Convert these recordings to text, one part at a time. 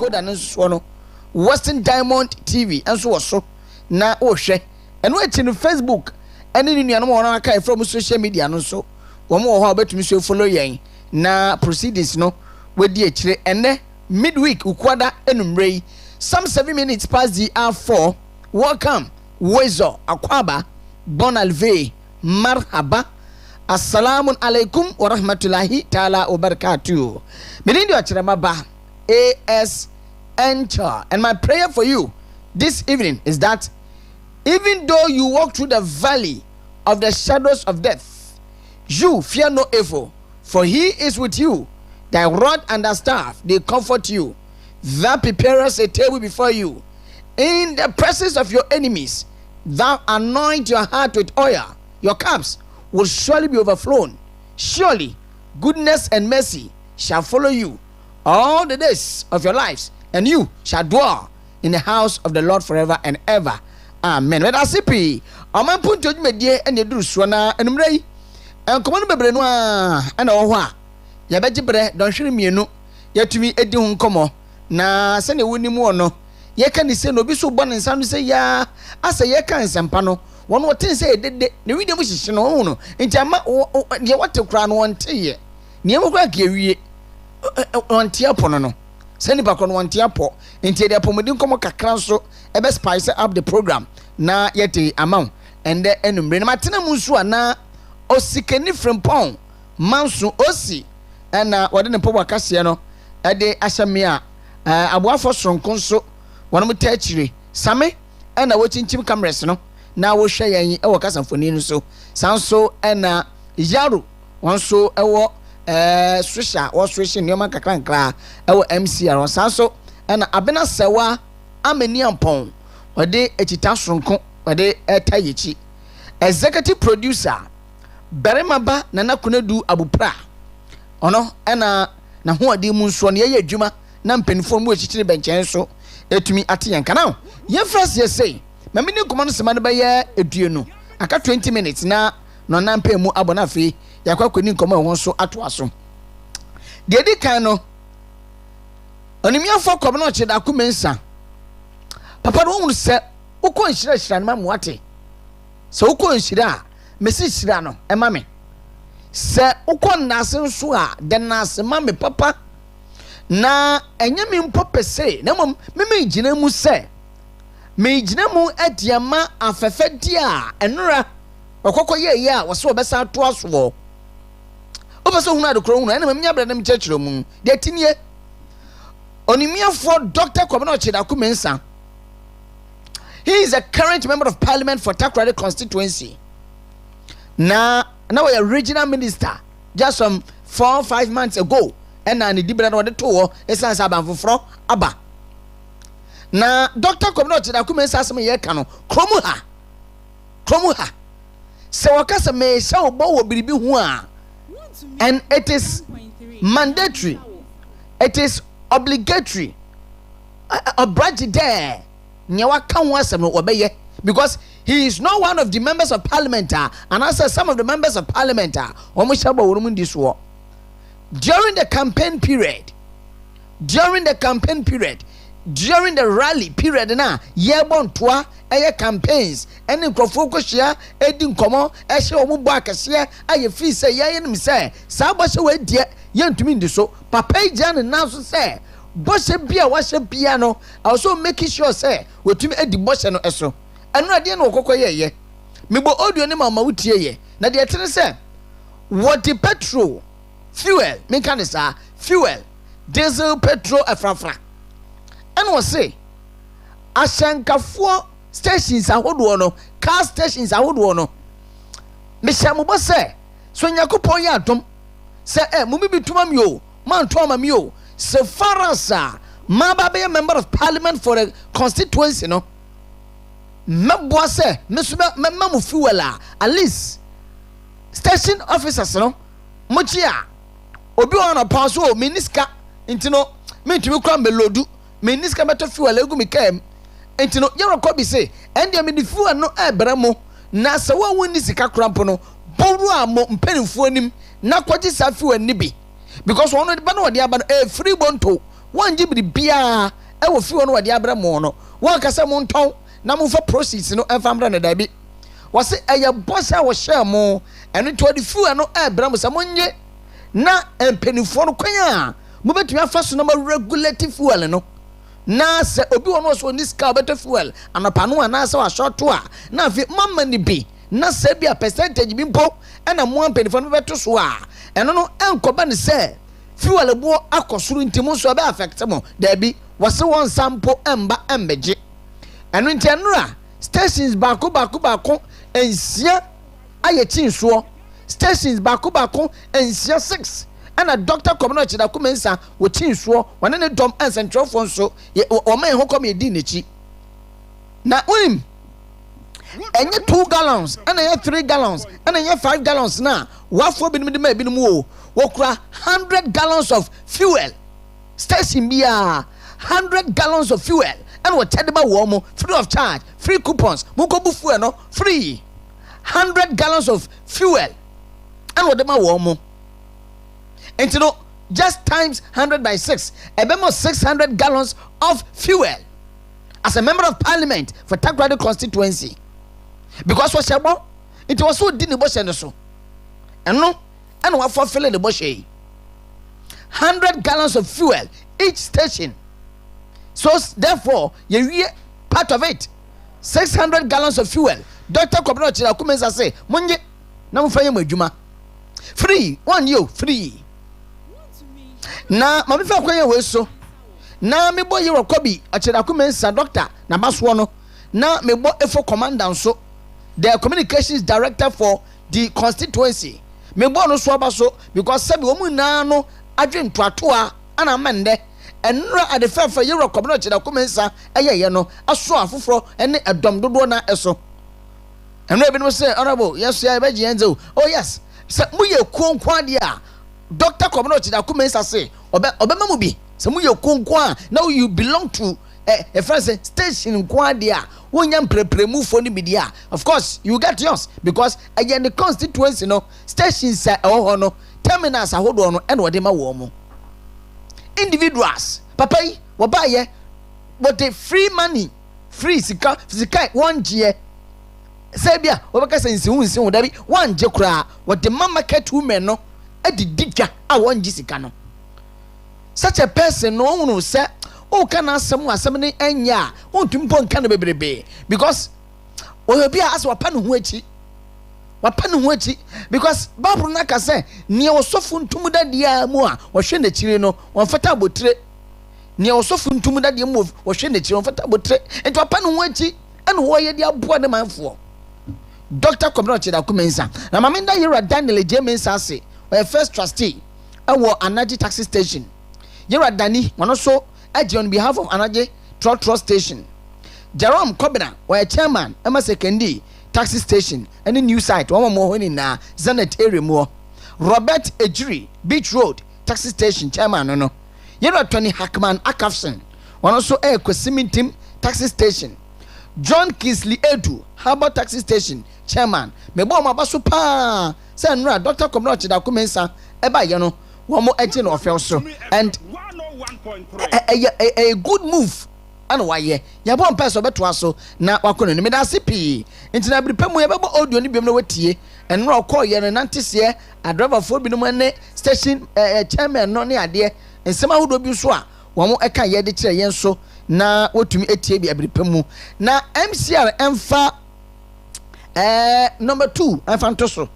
decoder nso no Western Diamond TV enso wo so na wo hwɛ eno echi no Facebook ene ni nuanom won aka from social media no so wo mo ho obetumi so follow yɛn na proceedings no wedi akire ene midweek ukwada enumrei some 7 minutes past the hour 4 welcome Wezo Akwaba Bonalve marhaba assalamu alaikum wa rahmatullahi ta'ala wa barakatuh. Milindi Okyeremaba AS Enchill, and my prayer for you this evening is that even though you walk through the valley of the shadows of death, you fear no evil, for he is with you. Thy rod and thy staff, they comfort you. Thou preparest a table before you in the presence of your enemies. Thou anoint your heart with oil. Your cups will surely be overflown. Surely goodness and mercy shall follow you all the days of your lives, and you shall dwell in the house of the Lord forever and ever. Amen. When I see Oman Mpuntuo medie ene duru so na enumrei enkomo no bebre no a na wo ho a ya begibre don hwere mienu yatumi edi hu nkomo na se ne woni mu ono ye ka ni se no bi so bo ne nsa no se ya asa ye ka nsempa no won wotin se edede ne wi dem hyehye no ho no nti ama ye wote kura no wonte ye ne mo kura ka ewie wonte apono no se ni bakro no wonte apo nti de apomodi nkomo kakra so ebe spice up the program na yete amount and the enumre na matena mu nso ana osikani frimpon manso osi na wode ne pobo akase no ede ahyame a aboafo soronko so wono mta akire same na wochinchim cameras no na wo hwe yan e wo kasamfoni no so sanso na yaro wonso e wo swisha wo swisha nyoma kakrankra e wo MCR sanso na abena sewa amani ampon wode echita soronko wode etayechi executive producer Okyeremaba nana kunadu abupra ono na ho ade mu nso no ye adwuma na mpanifo mu echichire benchen so etumi ate yanka now ye first ye say mamini komo no sema no be ye eduenu aka 20 minutes na no na mpa mu abona afi yakwakoni komo ho so ato aso de di kan no onimiafo komo no cheda kumensa papa no hu se ukọ nhira na mamu ate se ukọ nhira mesi shira no emame se ukọ nase nso a de nase mame papa na enyame mpopese na mom me gina mu se me gina mu adiama afefedi a enura okoko ye a wo se obesa to aso obeso hunu adokro hunu ena memnya bra na mchechiro mu de tinie onimiafo Dr. Kwabena Okyeremaba. He is a current member of parliament for Takoradi constituency. Now we are regional minister just some 4 or 5 months ago. And now the dibra no de to essence abanfofro aba. Na Dr. Kwabena Okyeremaba asem ye ka no kromu ha. Se wakasa me sha obo wo biribi hu a. And it is mandatory. It is obligatory. Obligatory there. Because he is not one of the members of parliament and also some of the members of parliament during the campaign period, during the rally period na yebon toa campaigns and nkrofoko hia edin komo ehye omo bo akase aye fi say yenim say sabose we die yentumi ndi so papa jan na so say bose bia wahye bia no also making sure say wetumi edi bose no eso enu ade na okokọ ye mebo audio ne mama wutie ye na de tene say what the petrol fuel me kan say fuel diesel petrol afrafra and was say ashankafo stations ahodo no car stations ahodo no me shamubo say so nyakopon ya adom say mumi bituma mi o man to ma mi o so far as maba be a member of parliament for a constituency no mebo say me so memamu fuel at least station officers no mochi a obi on pass o miniska intino me ntumi kwa melodu miniska beto fuel egu mi kem intino yero ko bi say ende me di fuel no ebra mo na se wo woni sika krampo no boru amo mpanimfo anim na kwaji sa fuel ni bi because one de ba no de aba free bonto one gibri bia e wo fuel no wade abramo no one ka se mo nton na mo fa proceeds no e famra na dabi wose eye boss a wo share mo eno to the fuel no e bra mo se mo nye na empenifo no kwan a mo betumi afa so na ma regulative fuel no na se obi wono so ni ska better fuel anapa no na se wa short to a na afi mama ni bi na se bi a percentage bi mpo na mo empenifo no beto so a eno no enkoba ni se fuel bo akosuru ntimo so be affect mo da bi wose won sample emba embeje eno ntenura stations baako ensia aye chinso stations baako ensia 6 ana doctor community da kumensa wo chinso wane ne dom central phone so o man ho kom yedi nechi na unim enye 2 gallons ana ye 3 gallons ana ye 5 gallons na wafo binim de ma binim wo wokura 100 gallons of fuel station bia 100 gallons of fuel and what tell about warm free of charge free coupons mukobu fuel no free 100 gallons of fuel and what them warm and you know just times 100 by 6 about 600 gallons of fuel as a member of parliament for Takoradi constituency because what shabo it was so dini bo so and no and what for filling the bush 100 gallons of fuel each station. So therefore, you part of it. 600 gallons of fuel. Dr. Community Kumensa say, Munje, na mfanye mejuma. Free, 1 year, free. Na mamifa kwenye weso. Na mebo yero kobi, achira Kumensa doctor, na baswano. Na mebo efo commander so, the communications director for the constituency. Mebo no swaba so, because sabi omu na no, adwen tuatua, ana mende. Enra at the fair for Euro community da kumensa eye no aso afoforo ene edom dodo na eso enra bi no say honorable yes ya be gienzo oh yes se muye konkwa dia doctor community da kumensa say obema mu bi se muye konkwa now you belong to a first station kwa dia wonya mprepremu fo ni bidia of course you get yours because again the constituency no stations ho no terminals ahodo no ene wode ma wo mu individuals papa yi wo ba ye what the free money free sika 1 year say bia wo be ka sensi hunsi da bi 1 je kura what the mama market women no adididwa a 1 je sika no such a person no hunu say o kana asem ne anya o ntumpo nka no bebrebe because o bia as wapa no ho achi because Bible na ka say ne osofu ntumu da dia mu a wo hwe na chire no won fata botre ne osofu ntumu da dia mu wo hwe na chire won fata botre enti wapa no ho achi ene wo ye dia boa de manfo Dr. Community da kumensa na maminda Yera Daniel Jemensa say first trustee awo Anaji taxi station Yera Dani wano so aji on behalf of Anaji trust station Jerome Kobina wa chairman ema sekendi taxi station any new site one more na Zanet area more Robert Ejiri Beach Road taxi station chairman no Yera Tony Hackman Akafson one also Kwesimi team taxi station John Kisley Edu Harbour taxi station chairman mebo ma baso pa say nra Dr. Community da kumensa eba ye no one more etin of so and a good move and why ye ya bon person beto aso na wakono ni me da sipi enti na bripemu ye bebo audio ni biem na watie enro call ye na ntese a driver for bi no ne station chairman no ne ade ensema hodo bi so a wo mo eka ye de kire ye nso na wotumi etie bi abripemu na MCR emfa number 2 emfa ntoso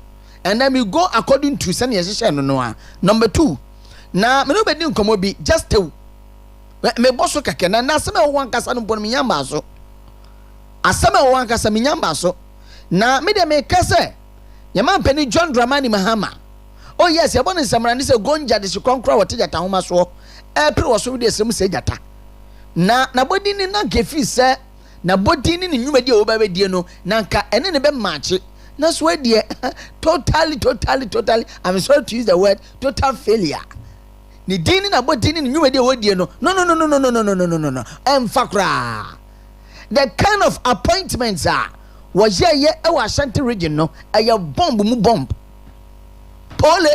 and then we go according to send ye share no number 2 na me no be din komo bi just me boso kakena na asema wo ankasa no bonu nyamba so asema wo ankasa me nyamba so na me de me kase ye man pani John Dramani Mahama oh yes ye bonu nsamra ni se gonja de shikonkra wote jata homa so pre wo so de sem se jata na bodi ni na kefi se na bodi ni nyuma de wo ba die no na nka ene ne be match na so de totally I'm sorry to use the word total failure ni dini na bodi ni nyuma de wo die no no emfakra the kind of appointments are was ye e wa Ashanti region no aye bomb mu bomb pole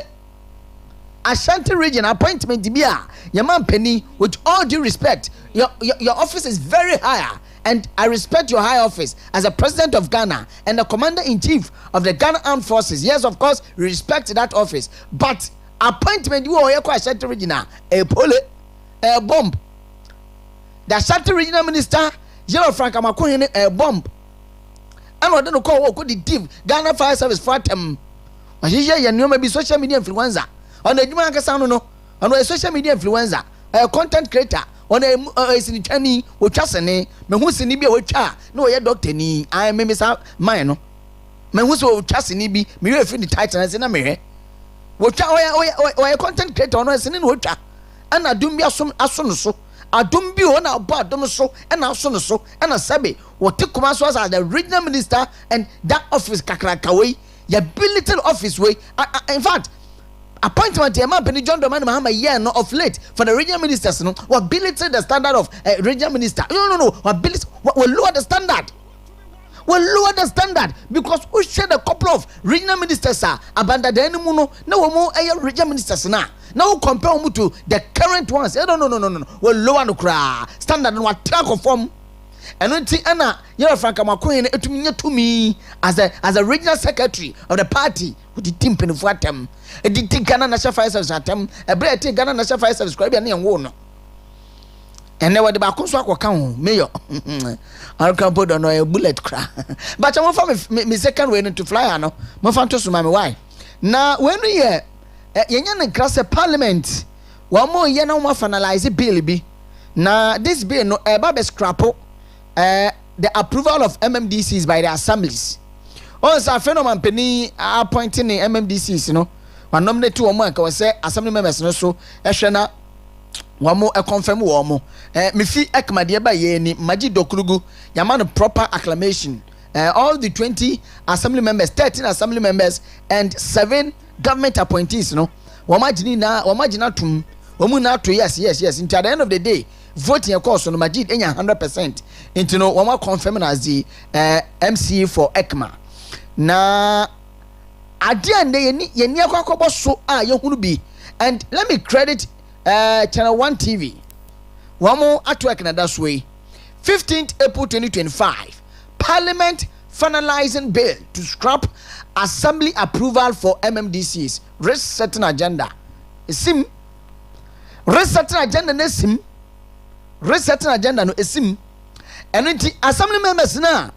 Ashanti region appointment bia your man penny with all due respect your office is very high and I respect your high office as a president of Ghana and the commander-in-chief of the Ghana Armed Forces. Yes, of course, we respect that office. But appointment you are quite Ashanti region a pole a bomb. The Ashanti regional minister Yellow Frank Amakohene a bomb. And I don't call what could the team Ghana Fire Service for them. I hear you may be social media influencer. On the Juma Casano, no, on a social media influencer, a content creator, on a sinitani, or chasane, me who's in Libya, which are no, your doctor ni, I may miss out mine. Me who's chasinibi, me if in the title as in a mirror. Which are a content creator on a sin in water. And I do me as soon as so. I don't be on our part, so and our son so and a sabi. What took Kumasi as the regional minister and that office Kakrakaway, your billeted office way. In fact, appointment your man Penny John Doman Mahama year no of late for the regional ministers no what billeted the standard of regional minister. No what billeted what will lower the standard. Will lower the standard because we shared a couple of regional ministers abandoned the enemy no more regional ministers now. Now compare them to the current ones. No. Will lower the cry standard and what track of form. And until Anna, you're Frank Amakohene to me as a regional secretary of the party with the team penny for them. A did Ghana National Fire Service at them, a bread Ghana National Fire Service, and one. And there were the Bakuswak account, mayor. I can't put on a bullet crack. But I want for me second way to fly. I know, Mofantos, my wife. Now, when we hear Yan class parliament, one more year no more finalize bill be. Now, this bill no a baby scrapple. The approval of MMDCs by the assemblies. Also, a phenomenon penny appointing the MMDCs, you know. One nominate 2 months, I say assembly members, no so, Eshana, one more a confirm one more. Mifi Ekmadia by Yeni, Maji Dokrugu, Yaman proper acclamation. All the 20 assembly members, 13 assembly members, and 7 government appointees, you know. Wamajina tum, Wamuna to yes. Until the end of the day. Voting of course on Majid 100% into no one more confirming as the MC for ECMA. Na adian de ye ni akwa so ye hunu bi. And let me credit Channel 1 TV. One more at work in that way. 15th April 2025. Parliament finalizing bill to scrap assembly approval for MMDCs. Resetting agenda. Sim. Resetting agenda nesim. Resetting agenda no esim eno assembly members na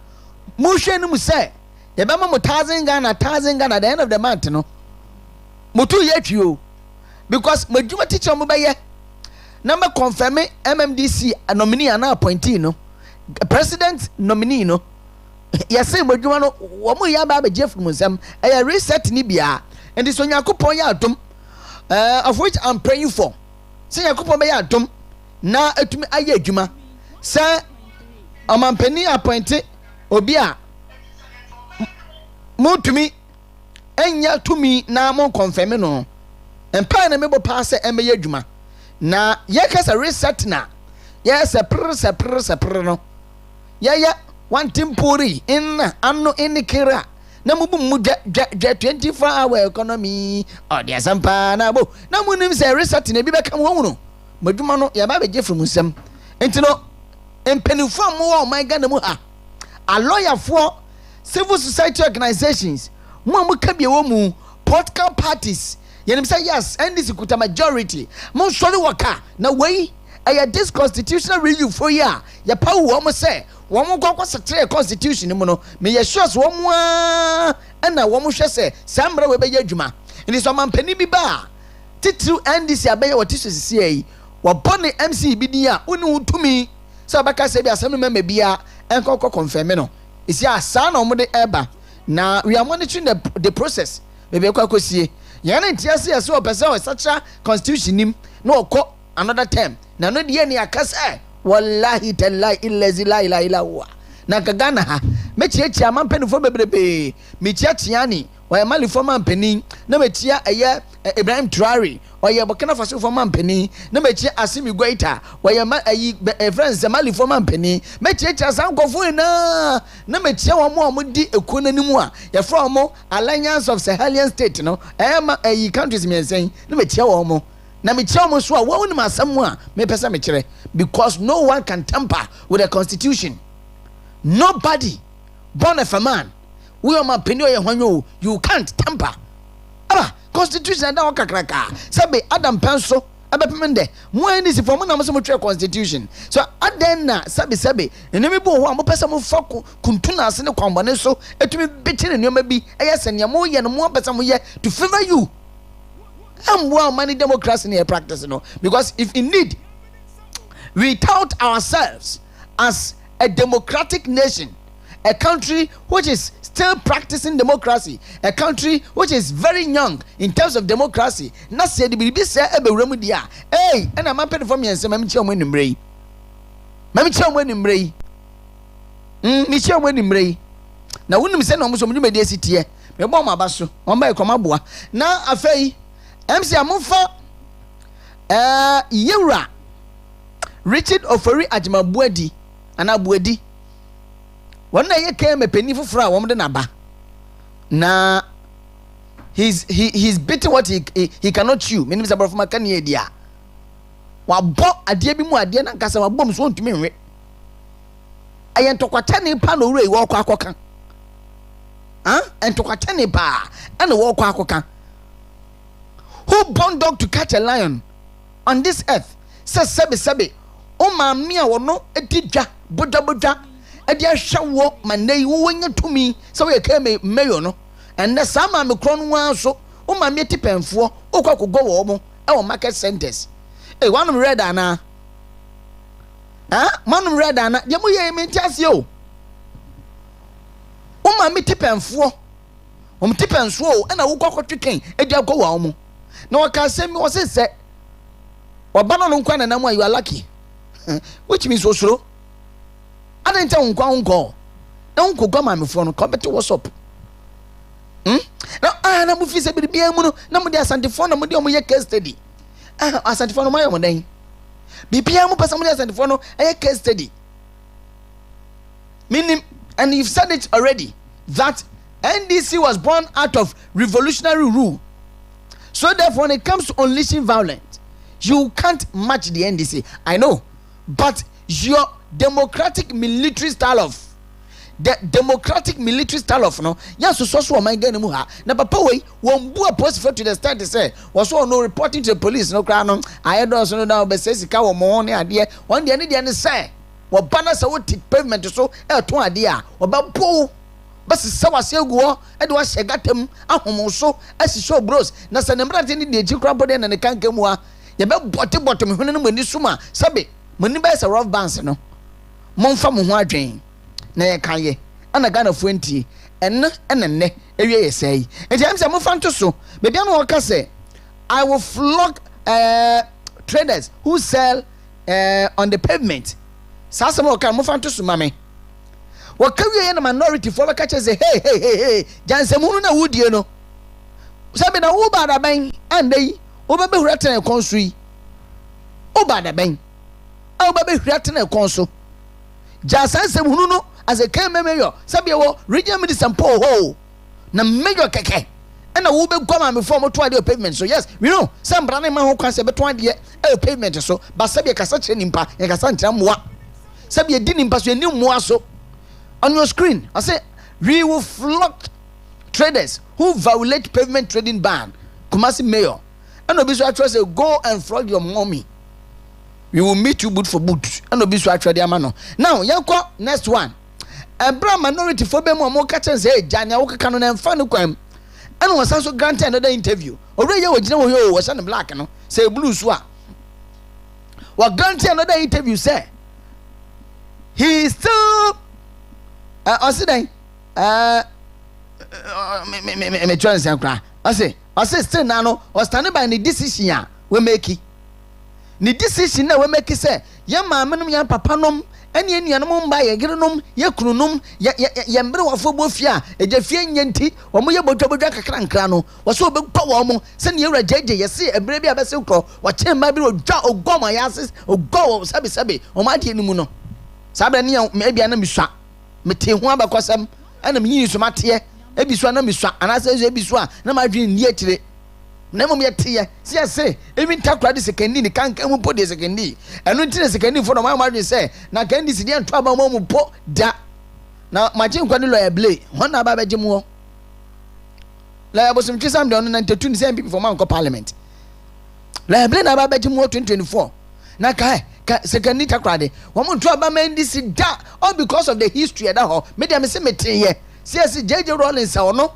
mo hwe no mu say ye be ma mo 1000 Ghana at the end of the month no mo tu ye twio because madwuma teacher mo be ye na me confirm MMDC nominee and appointee no president nominee no ye say madwuma no wo mo ya ba be Jeff Musam e reset ni bia and this one yakopon ya adom of which I'm praying for say yakopon be ya adom na etumi aye adwuma sa omampani appointe obi a mutumi enya tumi na mo confirm no empa na mebo pa se emeye adwuma na ye kasa reset na ye se pr no ya one tempori in anno in kira na mubu mu 24-hour economy o dia sampa na bo na munim se reset na bi be kam ho no madwuma no ya ba be je from nsam enti no empenifo mo my Ghana mu ha a lawyer for civil society organizations mo ka bia wo mu political parties yenim say yes NDC kuta majority mo sori waka na wei this constitutional review for ya pa wo mo say wo mo kwa secretary constitution mu no me ye sure wo mo na wo mo hwe say samra we be ye adwuma enti so mampani bi ba titru NDC abaye wo tisu sisi yi wabone MC bidia uni utumi so baka se bi assembly member bia enko confirm no isi asa na omode eba na we are monitoring the process bebe kwa kosie yana ntiase yeso opese o such constitution nim no okọ another term na no de ni akase wallahi tallahi illazi la ilaha illa huwa na Ghana ha mechiachia mampenifo bebrebe mechia Tiani oye malifo mampeni na mechia eye Ibrahim Traore oye Burkina Faso fo mampeni na mechia Asimi Goita oye friends malifo mampeni mechiachia sankofo na mechia omo di ekuna nimu a ye from omo Alliance of Sahelian State no countries miensen na mechia omo na mechia omo so a wo ni masam a me pesa mechire because no one can tamper with the constitution. Nobody born of a man we are my penny you can't tamper. Constitution and kakraka sabe Adam Penso abepemende mo ani si form na mo constitution so aden na sabe enemi bo ho am pesa mo fa kuntuna ase ne kwambane so etumi bitire nneoma bi eyese ne mo ye no mo pesa mo ye to favor you. Am wo money democracy in practice no because if indeed we tout ourselves as a democratic nation, a country which is still practicing democracy, a country which is very young in terms of democracy. Na say the bibi say ebe wura mu dia. Hey, and I'm happy for me and say mami chi omo nimre. Mami chi omo nimre. Mi chi omo nimre. Na wonim say na omo so mu me dia sitie. Me bo ma ba so. On ba ekoma boa. Na afei MC amufa Yewra Richard Ofori Ajimabuadi anabuadi wonna ye came a penny for a woman naba na he's beating what he cannot chew meaning about from makani dia wa bo ade bi mu ade na nkasa wa bom so ntumi nwe ayentokwata ne pa no wure wo kwa akoka entokwata ne pa and wo kwa akoka who born dog to catch a lion on this earth says sebe o ma mi a wono etidwa boda edi ahwa manai wo wonya tumi so we ka me mayo no enne sama me kro no anso o ma mi tipemfo o kwa kogo wo mo e wo market centers one red ana manum red ana de mo ye me tiase o ma mi tipemfo o mtipenso o na wo kwa kwetweken edi akọ wo mo na waka se mi wo se wabana no nkwa na namu you are lucky which means osoro adenta nkwa nko na nko gwa mamefo no compete what's up na mu fi se bibia mu no na mu de asantefo na mu de omo ye case study asantefo no mayo mo den bibia mu pesa mu de asantefo no ye case study meaning and you've said it already that NDC was born out of revolutionary rule, so therefore when it comes to unleashing violence you can't match the NDC. I know, but your democratic military style of no yes so my game mu ha na papa we won bu a post for to the start say was no reporting to the police no cry no I don't know now be say sika wo mo ne ade on de ne say wo bana say wo tip pavement so e to ade a wo ba po bas se wase guo e de wa shegatam ahom so asisho bros na se ne mbrate ne de ji kra bode na ne kanka mu a ye be bote me hunu no mani suma sabe mani ba say rough bands no momfa mo ho adwen na ye kan ye ana Ghana fuenti enne ewie ye sei enti am say mo fanto so be bia no ka say I will flog traders who sell on the pavement sasa mo ka mo fanto so mame wo ka wie na minority for ka che say hey jansemu na wudie no sabe na wo ba da ban andai wo be hurata na konsui wo ba da ban wo be hurata na konso jasansem hunu no as a came mayor sabe wo regional minister po ho na mayor keke na wo be goma me form to ade pavement so yes we know some brand man ho kwan se be to ade pavement so ba sabe kasa che nimpa e kasa ntira moa sabe di nimpa so eni moa so on your screen I say we will flog traders who violate pavement trading ban Kumasi mayor and obi so actually say go and flog your mommy. We will meet you boot for boot. And obi so actually amano. Now, yanko next one. Ebra minority for be mo catch say Janya wo kaka no na mfa no kwam. And was also granted another interview. Already we gina wo yo was on black no. Say blue so a. We granted another interview say he is still osidai me try and say kra. I say still now no or standing by the decision we make it. Ni decision na we make say ye maamenom yan papanom ene enuanom mba ye gerenom ye kununum ye mbre wafo bofia eje fie nyenti omo ye bodwa kakra nkra no wo so obekwa wo mo se ne ewura jeje ye se ebre bi abese kro wo chemba bi odwa ogoma ya se ogo sabe omo ade ni mu no sabe ne ya bia na miswa mete ho abakosam ana menyi so mate ebiso na miswa anase ebiso a na madwe ni akire na mom yete se se even Takoradi sekendi ni kan mu po de sekendi enu ntine sekendi fo no madwe se na kandi si de nto aba mu po da na machi nkwa ni lawyer blay hon na aba beje mu lawyer bosom twisam de on 92 ni se MP for man ko parliament lawyer blay na aba beje mu 2024 na kai sekendi Takoradi wo mo nto aba man this da all because of the history da ho me dem se meteye se JJ Rollins a ono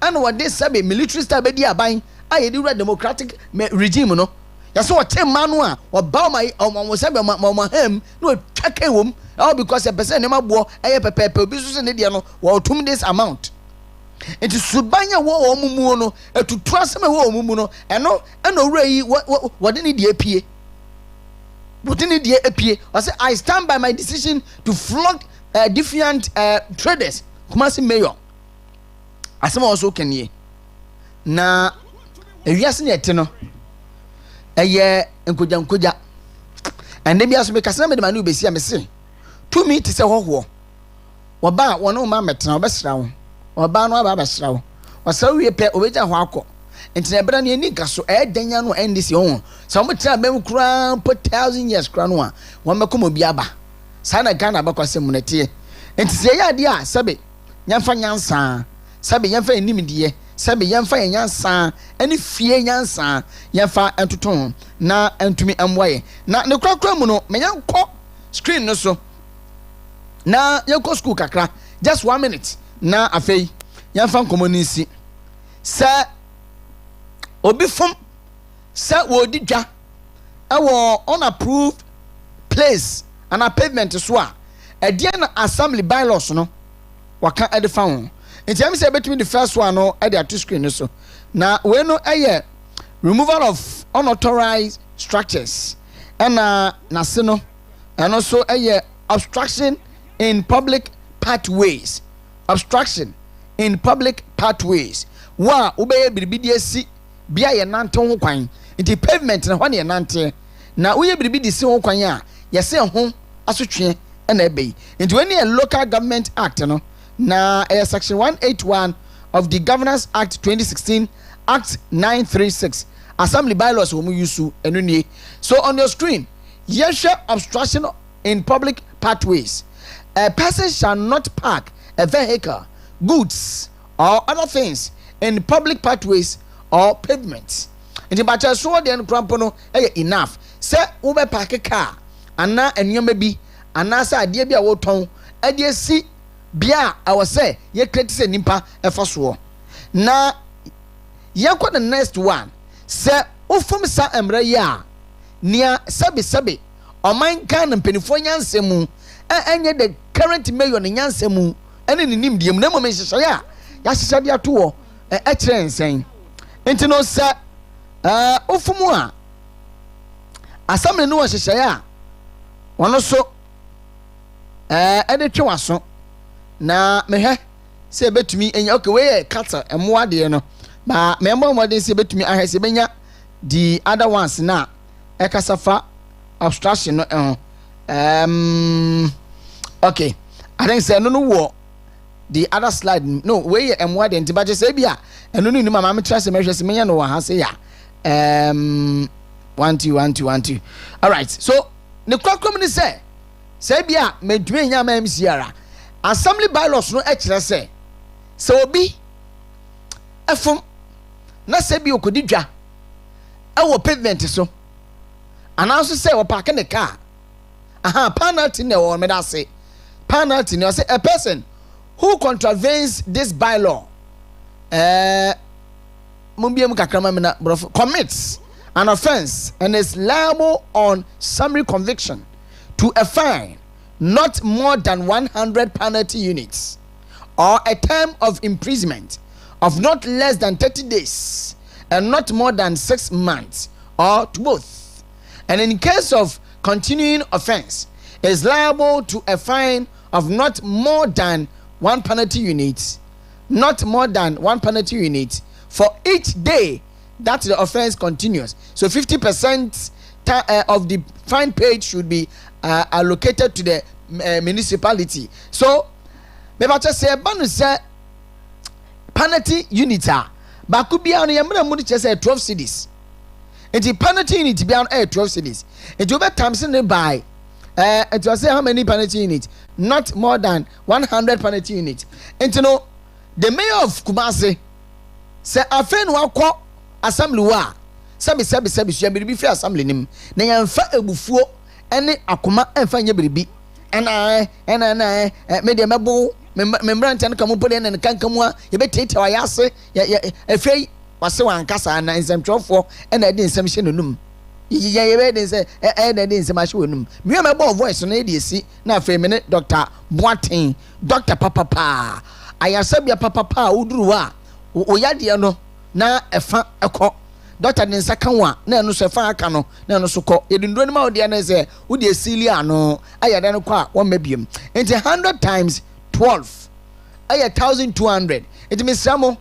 and what they say military star be di aban aye di democratic regime no ya so what manu a oba my omo say be ma hem no twake wom all because a person ne mabo aye pepepe obi so ne de no wo tum this amount it is subanya wo omumu no etutu asem wo omumu no eno owura yi wo de ne de apie what in the apie I say I stand by my decision to flog different traders Kumasi mayor asem also can ye na ewiase ne ete no eye nkoja ende bia so me kasena me de manu besi amese to me te se hoho oba wono ma metena obesra wo oba no aba besra wo osa wie pe obeja ho akọ enti bra ne ani gaso edanya no ndc ho so mo tira bem kura po 1000 years kura no a wo mekomo bi aba sana Ghana bakwase mu nete enti se ya de a sabe nyamfa nyansa sabe yamfa enimdie sabe yamfa nyansa eni fie nyansa yamfa entoton na entumi amwaye na ne krakra mu no menyanko screen no so na yanko school kakra just 1 minute na afei yamfa nkomonisi sa obi fom sa wo didwa awo unapproved place and a pavement so a edian assembly bylaws no waka edifa ho nti am say between the first one no at the screen no so na we no aye removal of unauthorized structures and na se no and also aye obstruction in public pathways wa ubeye biribidi esi bia ye nante ho kwan nti pavement na ho ne nante na uye biribidi si ho kwan a ye se ho asotwe na ebe nti when a local government act no na section 181 of the Governance Act 2016 Act 936 assembly bylaws wo mu use enu nie so on your screen yesha obstruction in public pathways a person shall not park a vehicle goods or other things in public pathways or pavements nti bacha so de nkrampo no enough say wo be park car ana enyoma bi ana sa ade bi a wo ton ade si bia awo say ye create say nimpa efaso na ye kwa the next one say ufum sa emra ya nia sabe oman kan mpenifo nyansemu enye the current mayor ne nyansemu ene ne nimdiem na mo menhyehyɛ ya hyehyɛ ato wo kyerɛ nsen enti no sa ufumu a assembly no hyehyɛ ya wono so ede twe waso na mehwe se betumi enya okay we kata emo ade no ba membo modern se betumi ahese benya the other ones na ekasafa obstruction no okay I think say no wo the other slide no we emo ade nti ba je se bia eno no ni mama me trase mehwe se menya no wa ha se ya 1 2 all right so ne kwakom ni say bia medwuma nya ma MCR assembly bylaws no ekire say obi efum na se bi okodidwa ewo pavement so announce say wo park the car penalty na wo me da say penalty na say a person who contravenes this bylaw mumbiam kakrama me na commits an offense and is liable on summary conviction to a fine not more than 100 penalty units or a term of imprisonment of not less than 30 days and not more than 6 months or to both. And in case of continuing offense, is liable to a fine of not more than one penalty unit, not more than one penalty unit for each day that the offence continues. So 50% of the fine paid should be allocated to the municipality. So maybe just say penalty unit but could be on the just say 12 cities. And the penalty unit be on 12 cities. It will be times by it will say how many penalty units? Not more than 100 penalty units. And you know, the mayor of Kumasi say a friend will call assembly wa. Sabi she be free assembly nim. Na yamfa ebufuo ene akoma emfa nya biribi. Ena me de mebo membrant an kamu pode na kankamu a ye betete wa yase efei wase wankasa na nsɛmtwerɛfoɔ ɛna ɛde nsɛm hyɛ nonum ye be de sɛ ɛna ɛde nsɛm ahyɛ wonum me mɛbɔ voice no de esi na afei me ne Dr. Boaten Dr. Papa ayasabia papa uduru a oyade no na ɛfa ɛkɔ Dr. Ninsa kanwa na ɛno so ɛfa aka no na ɛno so kɔ yɛdinduro no ma wo de na sɛ wo de esili ano ayada no kɔ a wɔn mabiem enti 100 times 12 ayɛ 1200 enti mesra mo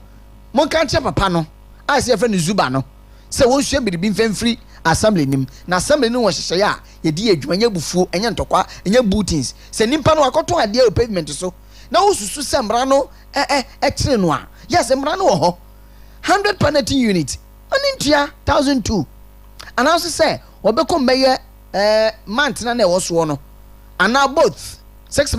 monka kyɛ papa no a sɛ yɛfrɛ no Zuba no sɛ wɔnsua biribi mfɛmfiri assembly nim na assembly no wɔ hyehyɛ a yɛdi adwuma nyɛ bufuo ɛnyɛ ntɔkwa ɛnyɛ bootings sɛ nimpa no akɔtɔ adeɛ wɔ pavement so na wosusu sɛ mmara no ɛkyere no a yes mmara no wɔ hɔ 100 penalty unit ani ntua 1002 and also say obeko meye month na ɛwɔ so no ana both 6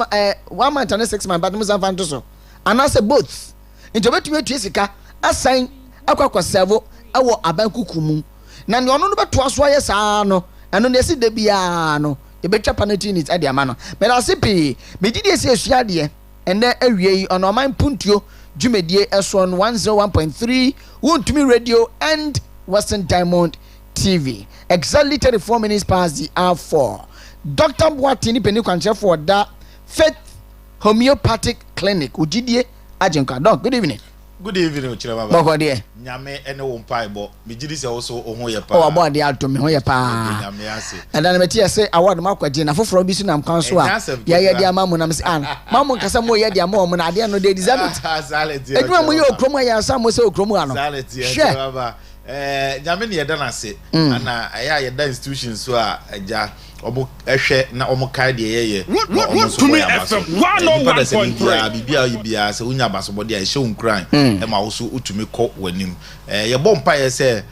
1 month and 6 months but mo san fanto so ana say both into betumi atue sika assign akwakwa servo ɛwɔ aban kukumu na ne ɔno no beto so ayɛ saa no ɛno ne esi da bia no ebetwa penalty unit ade ama no me na sepi me didi esi esua de ɛnɛ awie yi on Oman Mpuntuo Jumedie S1 101.3 Wontumi Radio and Western Diamond TV. Exactly 34 minutes past the hour 4. Dr. Boatini Penny Kwanche for that Faith Homeopathic Clinic. Ujidie Ajenka. Doc, good evening. Good evening, Okyeremaba. Boko de. Nyame ene wo mpa ebo. Me gidi se also ohun ye pa. O abo de alto me ho ye pa. Nyame ase. And then me tie say award ma kwaje na foforo bi su na mkan so a. Ya ye dia mamu na me say an. Mamu nkasa mo ye dia mo mo na de no de deserve it. Sality. Eduma mo ye okromu ya sa mo say okromu ano. Sality. Okyeremaba. Nyame ne ye da na se. Ana aya ye da institution so a aja omo ehwe na omo kai de ye Wontumi FM 101.3 bibia bibia se unya basobode a ehwe unkran e ma wo so utumi kɔ wanim ye bompa ye se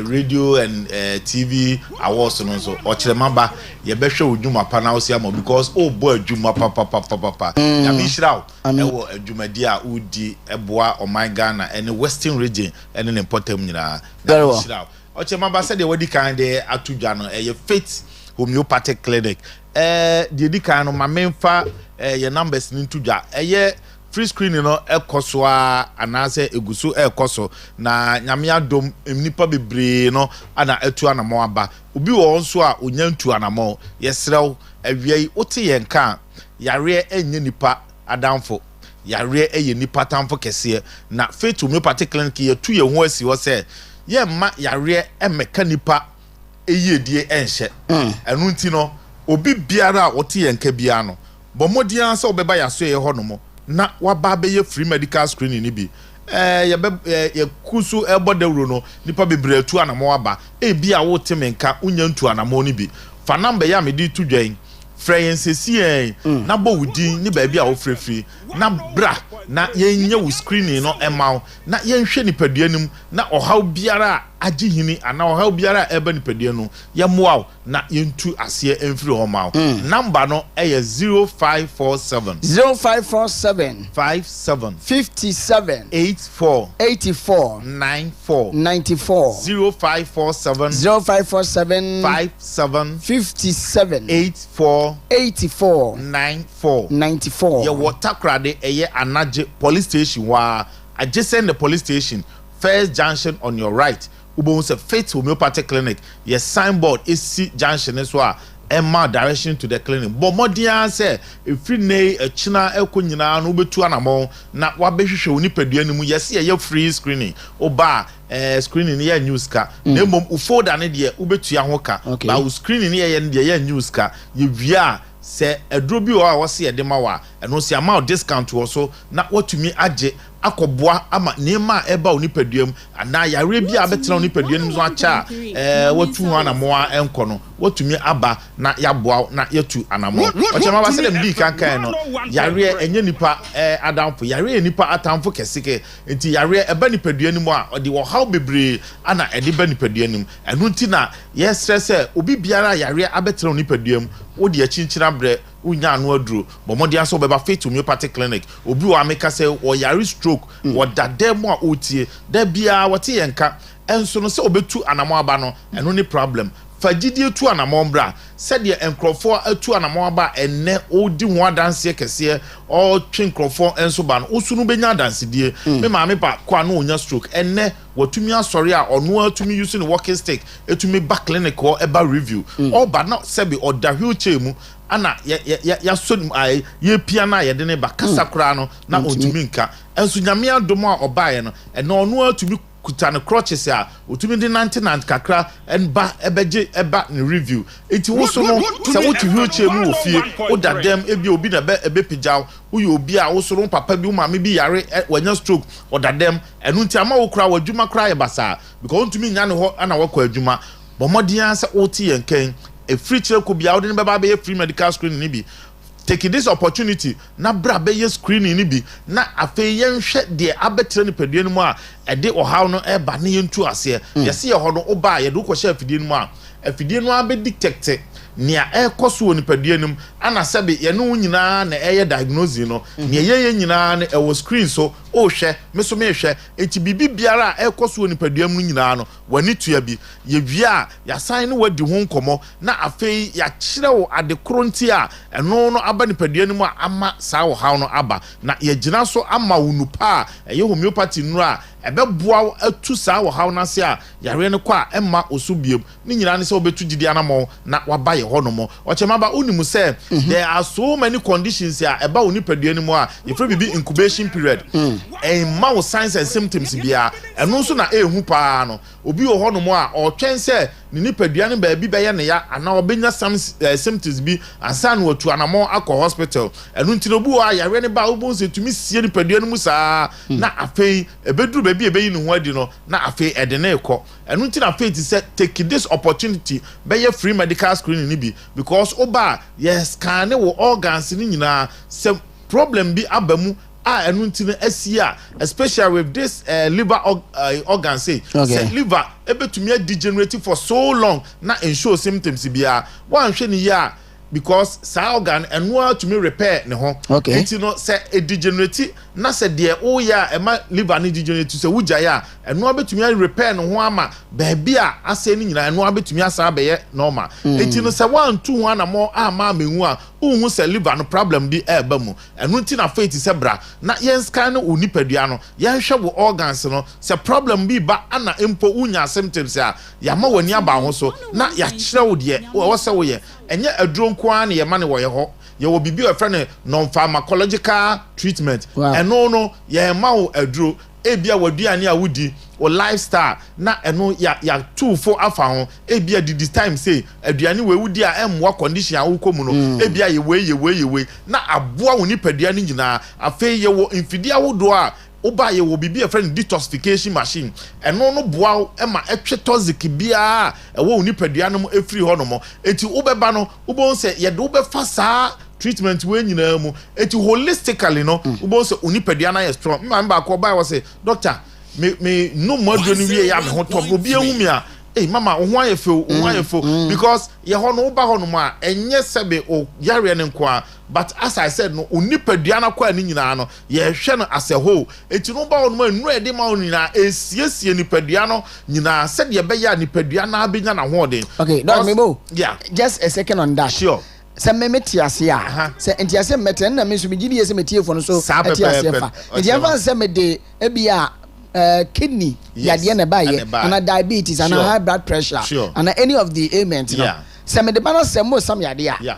radio and TV awards no so Okyeremaba ye behwe odwuma pa na wo se ama because o bo adwuma papa ya bi hiraw e wo adwumadi a udi eboa Oman Ghana and Western region and ne important nyina very well hiraw Okyeremaba said the wadi kan de atudwa no ye Faith Homeopathic Clinic the dika no ma memfa your numbers into dwa free screening no ekoso a anase eguso ekoso na nyame adom emnipa bebre no ana atu anamo aba obi wo nso a onyantu anamo yesrew awiei wote yenka yare enye nipa adamfo yare eye nipa tamfo kese na Faith Homeopathic Clinic yetu ye ho asi wo se ye ma yare emeka nipa eyedie enhye enu nti no obi biara wote yenka bia no bomodia se obeba yaso ye honomo na waba be ye free medical screening ni bi ye kusu ebodawro no nipa bebre atu anamo aba bia wote menka unya ntu anamo ni bi fa number ya me di to dwan freyensesi na bo wudi ni ba bia wo frefri na bra na yenye wo screening no emaw na yenhwe nipaduanum na ohaw biara agihini ana ohaw biara eba nipaduanu yemoaw na yentu ase emfiri homaw number no 0547 57 57 84 94 0547 57 84 94 ye Takoradi eye anaje police station wa adjacent the police station first junction on your right ubo se Faith Homeopathic Clinic ye signboard isi junction so a Emma direction to the clinic. But more dear say if you nay a china elkunyina no be 2 anamo na wabehwehwe oni padua ni mu yesi ye free screening oba screening ye news ka na mom ufoda ne de ubetua ho ka ba screening ye ye news ka ye wia se edro bi o a wo se ye de ma wa eno se ama discount wo so na watumi age akọboa ama nema eba onipaduam ana yare bi abetena onipaduam so acha watu ho anamoa enko no watumi aba na yaboa na yatu anamo Okyeremaba se dem bi kankan no yare enye nipa adamfo yare nipa atamfo kesike enti yare eba nipaduam mu a odi wo haw bebre ana edi ba nipaduam enu nti na ye stress obi biara yare abetena onipaduam wodi achinchina bre unya anu aduro bomodi aso beba fit homeopathic clinic obi wa meka say o yare stroke wo dadem a otie da bia wote yenka enso no se obetu anamo aba no eno ni problem fagidie tu anamo mbra said ye enkrofo atu anamo aba enne odi ho adanse kese o twen enkrofo enso ba no osunu benya adanse die me ma me pa kwa no onya stroke enne watumi asori a ono atumi using the walking stick etumi back clinic or eba review all but not sebi or da wheelchair mu ana ya so ye pia na ye de ne ba kasa kura no na ontumi nka enso nyame adom a obaye no eno ono atumi kuta no crutches a otumi de 99 kakra en ba ebeje eba ni review enti wo so no se wo ti wheelchair mu ofie o da dem ebi obi na ebe pijaw uyi obi a wo so no papa bi ma me bi yare wanya stroke o da dem enu nti ama wo kura wadwuma kura ye basa because ontumi nya ne ho ana wakọ adwuma bomodian se oti yenken a free chile ko bia wo de be ba be free medical screening ni bi taking this opportunity na bra be ye screening ni bi na afei yen hwe de abetre ni padua ni mu a ede ohaw no e ba ne yentu ase yesi ye ho no oba ye do ko hwe afidie ni mu a afidie no abe detect nia ekoso woni padua nim ana sebe ye no nyina na eye diagnose no nia ye nyina na e wo screen so o hwe meso me hwe enti bibi biara ekoso woni padua mu nyina no wani tua bi ye wia ya sign no wadi ho nkomo na afei ya kire wo adekoro nti a eno no aba ni padua nim a ama saa wo haw no aba na ye gina so ama wunupa eye homeopathy nura a ebeboa atu saa wo haw na se a yare ne kwa emma osubiem ni nyina ne se obetu gidi anamo na waba ye honomo Okyeremaba unimu se there are so many conditions a eba oni padua nim a ye free bibi incubation period ma signs and symptoms bia eno so na ehu pa no obi wo honomo a o twen se ni nipadua ne ba bi be ye ne ya ana obenya some symptoms bi ansa na otu anamo akọ hospital enu nti no bu a yare ne ba obo se tumi sie nipadua ne mu saa na afei ebeduru ba bi ebeyi ne ho adi no na afei ede na ekọ enu nti na afei ti se take this opportunity be ye free medical screening ni bi because oba yes scan wo organs ni nyina se problem bi abamu enu nti na asia especially with this liver organ say liver ebetumi degenerate for so long na ensure symptoms bia wan hwe ni ya because sa organ enu to me repair ne ho enti no say e degenerate na say de o ya e ma liver ni degenerate say wuja ya enu abetumi repair ne ho ama ba bia ase ni nyina enu abetumi asa be ye normal enti no say wan tu ho na mo ama menwu a unhu say liver no problem bi e ba mu enu nti na faith say bra na yen scan no onipadua no yen hwe wo organs no say problem bi ba ana empo unya symptoms a ya ma wani aba ho so na ya kire wo de wo say wo ye enye aduro nko an ye ma ne wo ye ho ye wo bibi o friend non pharmacological treatment eno no ye ma wo aduro ebia waduane a wudi o lifestyle na eno ya two for afa ho ebia di time say aduane we wudi a emwa condition a wokomu no ebia ye we na aboa woni padua ni nyina afei ye wo infidia wodo a oba ye wo bibi a friend detoxification machine eno no boa ema etwe toxic bia e wo woni padua no efiri ho no mo enti obeba no ubon se ye de obefa saa treatment we nyina mu eti holistically no ubo se onipadua na ye strong mba ko ba wo se doctor me no modro ni wie ya me ho top obi ehu mi a mama ho ayefo because ye ho no ba ho no ma enye sebe o yare ne nko but as I said no onipadua na kwa ni nyina no ye hwe no as a whole eti no ba ho no ma nru ede ma ho nyina esiesie nipadua no nyina said ye be ya nipadua na abenya na ho de okay don't me bo yeah just a second on that sure se memeti ase a se enti ase meten na me so megidi ye se metie fo no so eti ase fa enti ava se me de ebia kidney yade na ba ye and diabetes and high blood pressure and any of the ailments no se me de bana se mo sam yade a yeah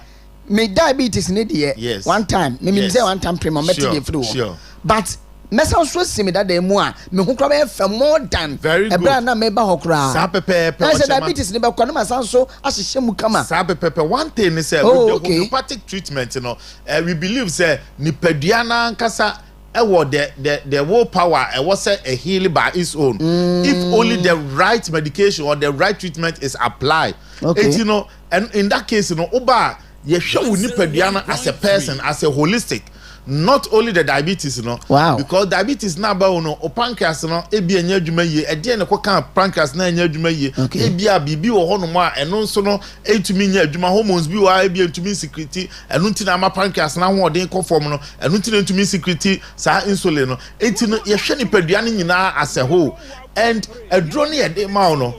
me diabetes ne de yes one time me say one time premium met dey free sure but mesa so simi that dey mu a me ho kra be fa more than very good ebra na me ba ho kra sa pepe I say diabetes ne be kwa no masa so ahihye mu kama sa pepe one thing is with the homeopathic treatment, you know, we believe say nipadua na nkasa the willpower was a healing by its own. If only the right medication or the right treatment is applied. Okay. You know, and in that case, you know, oba you show nipadua as a person, as a holistic. Not only the diabetes, you know. Wow. Because diabetes na ba no o pancreas no ebi anya adwuma ye e de ne ko kan pancreas na anya adwuma ye ebi a bibi wo ho no mo a eno nso no entumi nya adwuma hormones bi wa ebi entumi secrete eno nti na ma pancreas na ho odin ko form no eno nti na entumi secrete sa insulin no enti no ye hwe ni padua no nyina as a whole and adro ne ye de ma no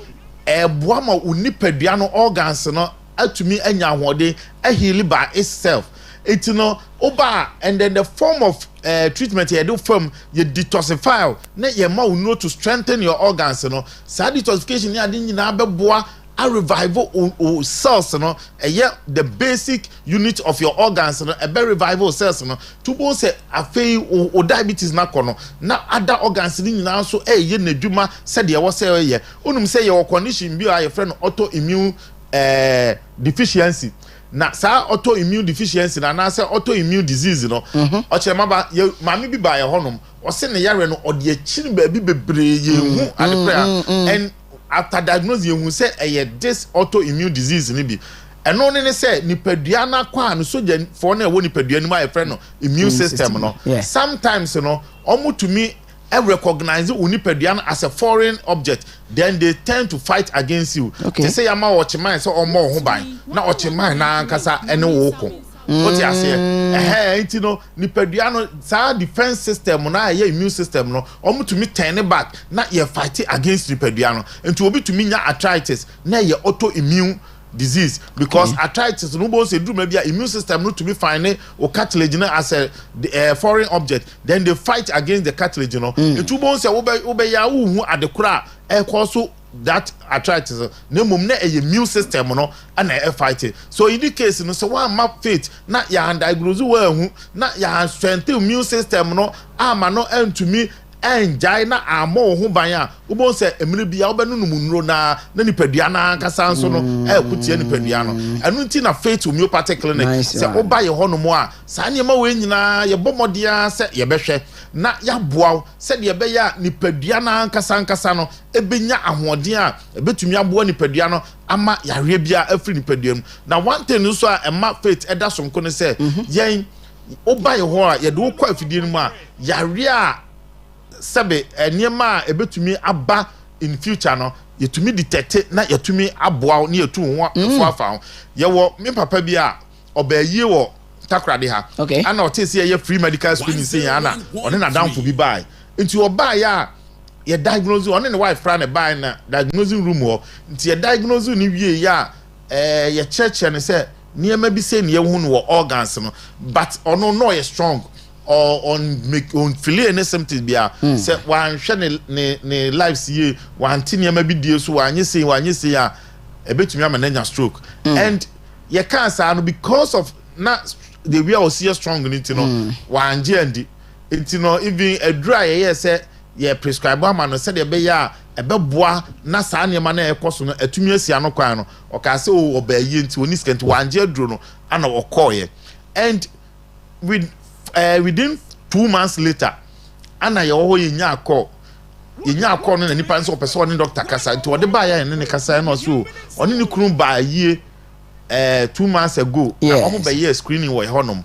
boa ma unipadua no organs no atumi anya hoodin a heal by itself. It's oba and then the form of treatment you do from you detoxify na your mouth know to strengthen your organs so detoxification ya din na beboa a revival cells the basic unit of your organs a be revival cells to bo say afei o diabetes na kono na other organs ni nyina so ye na dwuma said ye wo say ye onum say your condition bi a your friend autoimmune deficiency. Na sa autoimmune deficiency na say autoimmune disease no Okyeremaba mami bi ba ye honom o se ne yare no ode akiri ba bi bebre ye hu adepra and after diagnosis you say this autoimmune disease ni bi eno ne say nipadua na kwa no soja for na wo nipadua ni ma ye friend no immune system no sometimes no omutumi recognize unipadua as a foreign object, then they tend to fight against you. They say yama Okyeremaba so omo ho ban na Okyeremaba na nkasa ene wo ko what you say you know nipadua no sa defense system na ye immune system no omo to me turn back na ye fight against nipadua no enti obi to me nya arthritis na ye autoimmune disease because arthritis no bo say do maybe immune system no to be fine or cartilage as a foreign object, then they fight against the cartilage it to bo say obe ya hu adekura cause that arthritis no mum na immune system no and fight so in the case no so one map fit na ya diagnose wa hu na ya strengthen immune system no ama no to me enjai na amo ho ban a wo se emire bia wo benu numunro na nipadua na nkasa nso no kutie nipadua no enu nti na faith homeopathic clinic se wo ba ye hono mo a sa ne ma we nyina ye bomodia se ye behwe na ya boaw se de be ya nipadua na nkasa no ebenya ahoden a ebetumi aboa nipadua no ama yare bia afri nipadua mu na one thing nso a ema faith eda sonko ne se yen wo ba ye ho a ye de wo kwa afidie mu a yare a sebe enema ebetumi aba in future no yetumi detect na yetumi aboa na yetu ho afa ye wo me papa bi a obaye wo Takoradi ha ana otese ye free medical screening say ana one na down for bi buy nti oba ya ye diagnose one ne wife fra ne buy na diagnosing room ho nti ye diagnose ni wie ya ye check ne say niema bi say ne ye hu no organs no but ono no ye strong or on feel any symptoms bia say wan hwe ne lives ye wan tiniema bi die so wan say a ebetumi ama na nya stroke and ye cancer no because of na the way was here strong nti no wan je andi nti no even a dry ye say ye prescribe ama no say de be ya ebeboa na saa niema na ekoso no atumi asia no kwan no o ka say o obaye nti oni skent wan je aduro no ana okoye and within 2 months later ana ye ho ye nya akọ no na nipa nso opese oni doctor kasa nti ode ba ya ne kasa no so oni ne kunu ba ye 2 months ago na omo ba ye screening wo honom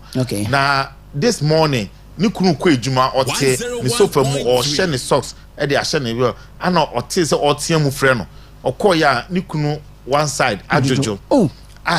na this morning ni kunu ko ejuma ote ni sofa mu o hye ne socks e de ahye ne bi ana ote se ote mu frɛ no okoya ni kunu one side ajojo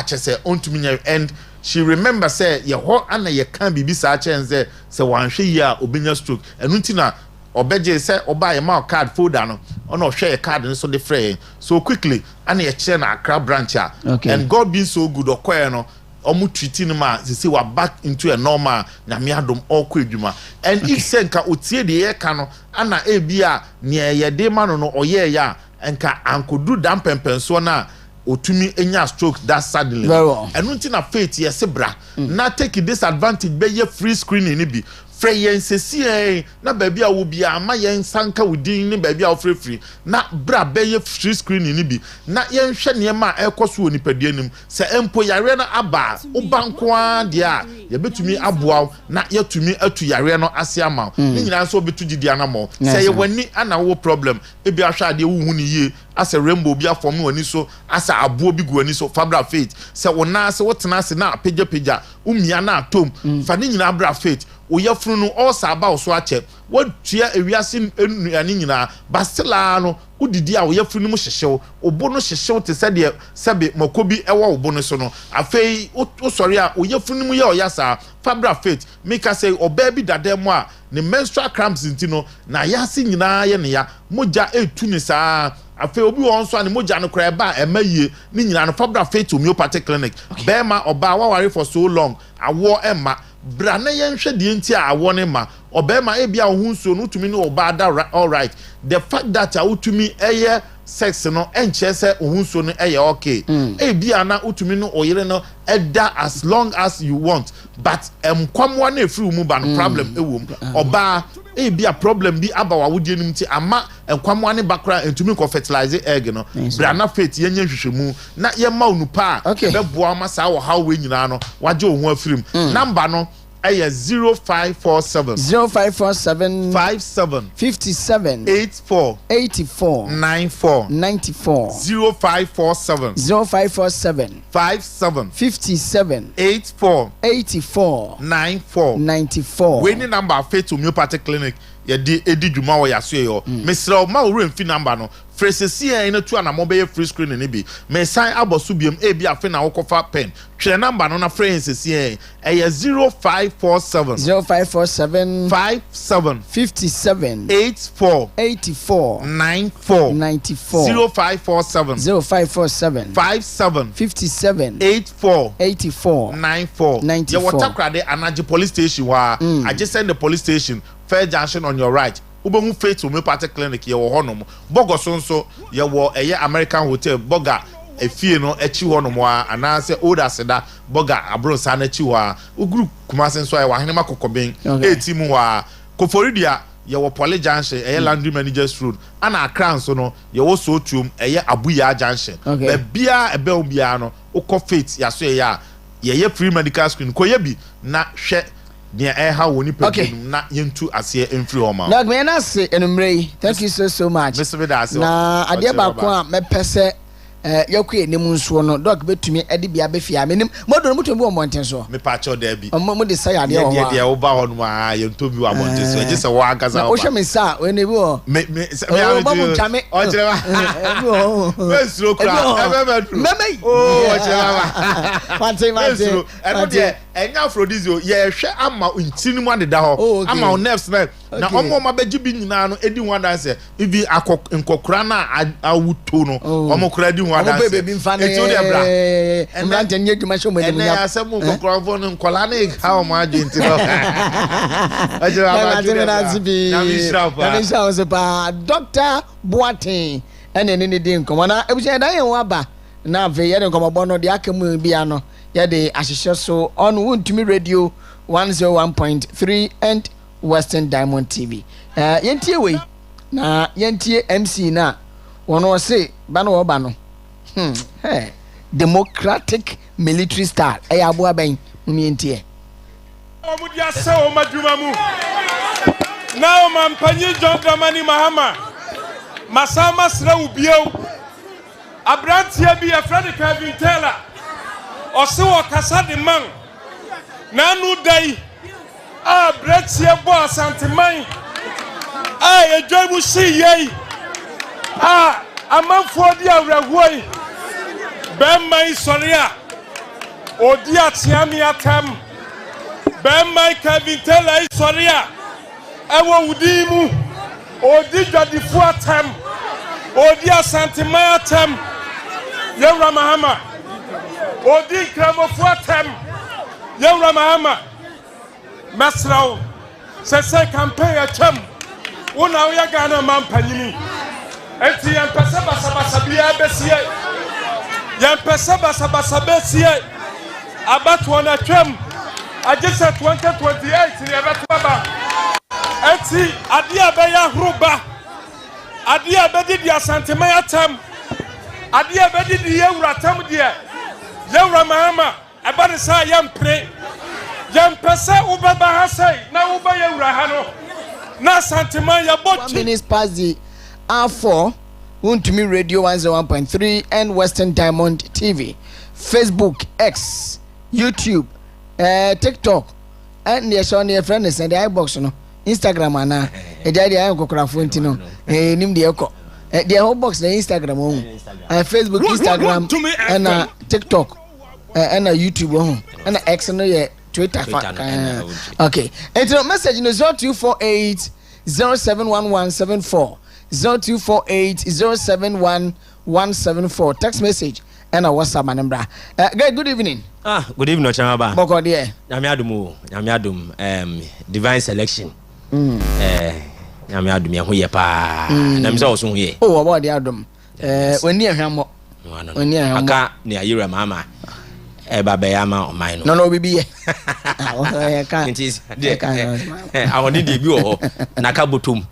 chese ontumi nya and she remember say ye ho ana ye kan bibi sa chenze se wanhwe yi a obenya stroke enu ntina obeje say oba ye ma card folder no ona ohwe ye card no so de frɛ so quickly ana ye kire na Accra branch and God being so good okoye no omu treating ma say we back into a normal nyame adom okọ edwuma and if say nka otie de ye ka no ana e bia ne ye de ma no oye ya nka ankodu dan pempenso na otumi enya stroke that suddenly enu nti na faith yes bra na take disadvantage be ye free screening ni bi free yen sesi na ba bia wo bia ama yen sanka wudin ni ba bia wo free na bra be ye free screening ni bi na yen hwe ne ma ekoso oni padua nim se empo yare na aba ubanko a dia ye betumi aboa na yetumi atu yare no ase ama ni nyina so betu gidia na mo se ye wani ana wo problem e bia hwa ade wo hu ni ye as a rainbow bia form wani so as a abo bi gu wani so fabra faith se wona se wotena se na peja umia na atom fa ni nyina abra faith oyafunu no all saba so ache watua ewiase enuane nyina basela no udidi a oyafunu mu hyehyew obo no hyehyew te sede sebe makobi ewo obo no so no afei osori a oyafunu mu ye oyasa fabra faith make say oba bi dadem a ne menstrual cramps ntino na yase nyina ye ne ya moja etu ni saa afi obi won so ane moja no kra ba emaye ni nyina no fabra faith homeopathic clinic bema oba waware for so long awo emma bra na yen hwe de nti a awo ne ma obema e bia ohun so no tumi no oba da all right the fact that utumi eye sex no enche se ohun so no eye okay e bia na utumi no oyire no eda as long as you want but kwamwa na efiri mu ba no problem ewom oba e bia problem bi abawa wodie nim ti ama enkwamwa ne bakra entumi ko fertilize egg no bra na faith yenye hwehwemu na ye ma onupa be boa ma sa wo how we nyina no waje ohun afirim number no 0547 57 84 94 0547 57 84 94 we ni number faith homeopathic clinic ye di edi djuma wo yaso yo mesra ma wo remfi number no fresesi en na tu ana mo be free screen ni bi me sign abosu biem e bi afi na wo kofa pen twa number no na fresesi en 0547 57 57 84 94 0547 57 84 94 ye Takoradi Anaji police station wa I just send the police station Fair Junction on your right. Ubehu Faith Homeopathic Clinic ye wo honom. Bogo so ye wo eye American Hotel boga efie no echi honom a anase old aseda boga abronsa na echi wa uguru Kumasi so ye wa henema kokoben etimu wa Koforidia ye wo Poly Junction eye Landry Managers Road ana Accra so no ye wo so tuom eye Abuya Junction be bia ebe obia no ukọ Faith yaso ye free medical screen ko ye bi na hwe near how woni pedum na yentu ase emfiri homa na me na se enumrei thank you so much na ade ba ko a mepese yakwe enim nso no doc betumi ade bia befia menim modon mutum bi omonten so me pa cho da bi mo de say ade o de wo ba ho no a yentu bi wa monten so je se wo agaza o hwe me sa we ne bi o me o chame o chere wa me sro kra me o chere wa wante eno de enya afrodizio ye hwe ama ntini mu ade da ho ama o nerves na omo ma beji bi nyina no edi ho adanse ibi nkokura na awuto no omo kura di ho adanse eto de bra enante nye dwuma hwe mo edi nya ena asem nkokura fo no nkola na ha o ma agenti no ajira ba na zibi na mi sha so pa Dr. Boatin ene ne di nkomo na ebuche dan ye ho aba na ve ye nkomo bo no de akamu bia no ye de ahihye so on Wontumi Radio 101.3 and Western Diamond TV. Yentie we na yentie MC na wono say ba no oba no. Democratic military style. Abo aban mu yentie. Omudi ase o madwuma mu. Na o mampanyi John Dramani Mahama. Masama sra ubio. Abrantia bi afrani Kevin Taylor. Ose wo kasa de man. Na nu dai bretie bo asanteman ejoibu si yei amanfo di awrahoi be mai soria odi atiami atam be mai Kevin Taylor soria ewo udimu odi jodifu atam odi asanteman atam yewra Mahama odi kramofu atam yewra Mahama Masrao se campaign a cham una ya Ghana man panyini enti en pese basa bia besie Yan pesa basa besie abatu na twam agese 2028 ni abatu baba enti ade abeya hruba ade abedi dia santema yatam ade abedi di yewura tam dia yewura mahama abane sa yampre yampesa ubaba hasai na uba yewura ha no na santema ya boti minutes past the hour. Untumi Radio 101.3 and Western Diamond TV, Facebook, X, YouTube, TikTok, and the show near friends and the iBox no, Instagram ana. Ejadi ayo kokora fonti no. Nim de eko. The whole box na Instagram on. Facebook, Instagram, and TikTok, and YouTube on. And X no ye Twitter. Okay. And the message no 0248 071174. 0248-071-174. Text message and a WhatsApp number. Good evening. Good evening, Okyeremaba. Boko dear. Nyamiadum. Divine selection. Nyamiadum ya huye pa. Namisa osun huye. Oh, about the Adam. When near him. When near him. Aka ni ayira mama. Babayama or mine. No, baby. I can't. I want to debut Nakabutum.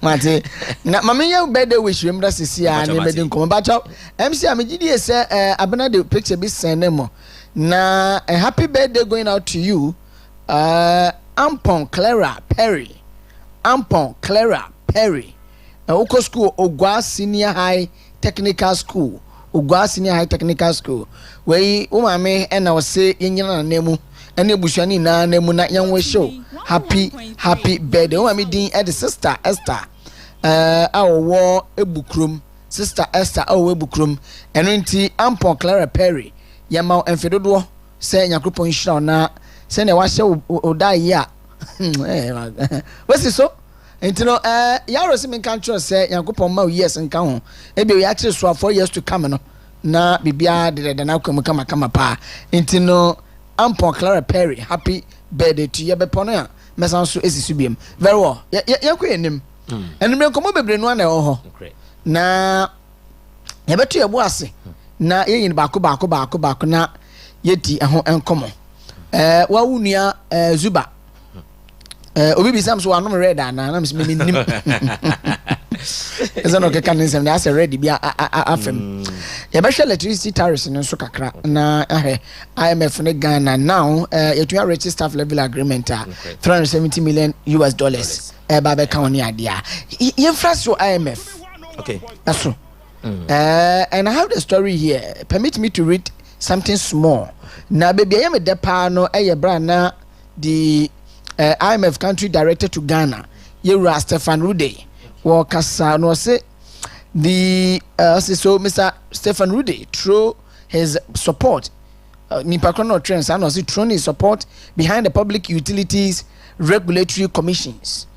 Mate, na mami ya birthday wish remember sisi ya ne bedin ko bacho MC amegidi say abena the picture be send them na a happy birthday going out to you Ampon Clara Perry Oko school Ogwa Senior High Technical School where umame and I was say yenyana nemu ene bushani na nemu na yanwe show happy birthday umame din the sister Esther awo ebukrum sister Esther awo ebukrum eno nti Ampon Clara Perry yama enfedodo say nyakropon hira na say na wa hye odai ya wesi so nti no yaro se men kan tro say yakopon ma yes nka ho e be ya kire so 4 years to come no na bibia de na kwam kama pa nti no Ampon Clara Perry happy birthday to you bepono ya mesan so esisu biem very well ya ko enim enim ko mo bebre no na ho na ya beto ya bu ase na yeyin baako na yeti ho enkomo wa wunua Zuba obi bi sam so anom red ana na me nim eza no ke kan nsem na ase ready bia afem ya be electricity tariffs no so kakra na IMF ne Ghana now you have reached staff level agreement $370 million ba be kan oni adia infrastructure IMF okay that's so and I have the story here. Permit me to read something small na baby I am a depa no bra na the IMF country director to Ghana Yura Stefan Rude Wakasa no say the so Mr. Stefan Rude through his support Nipakono trends and also through his support behind the Public Utilities Regulatory Commission's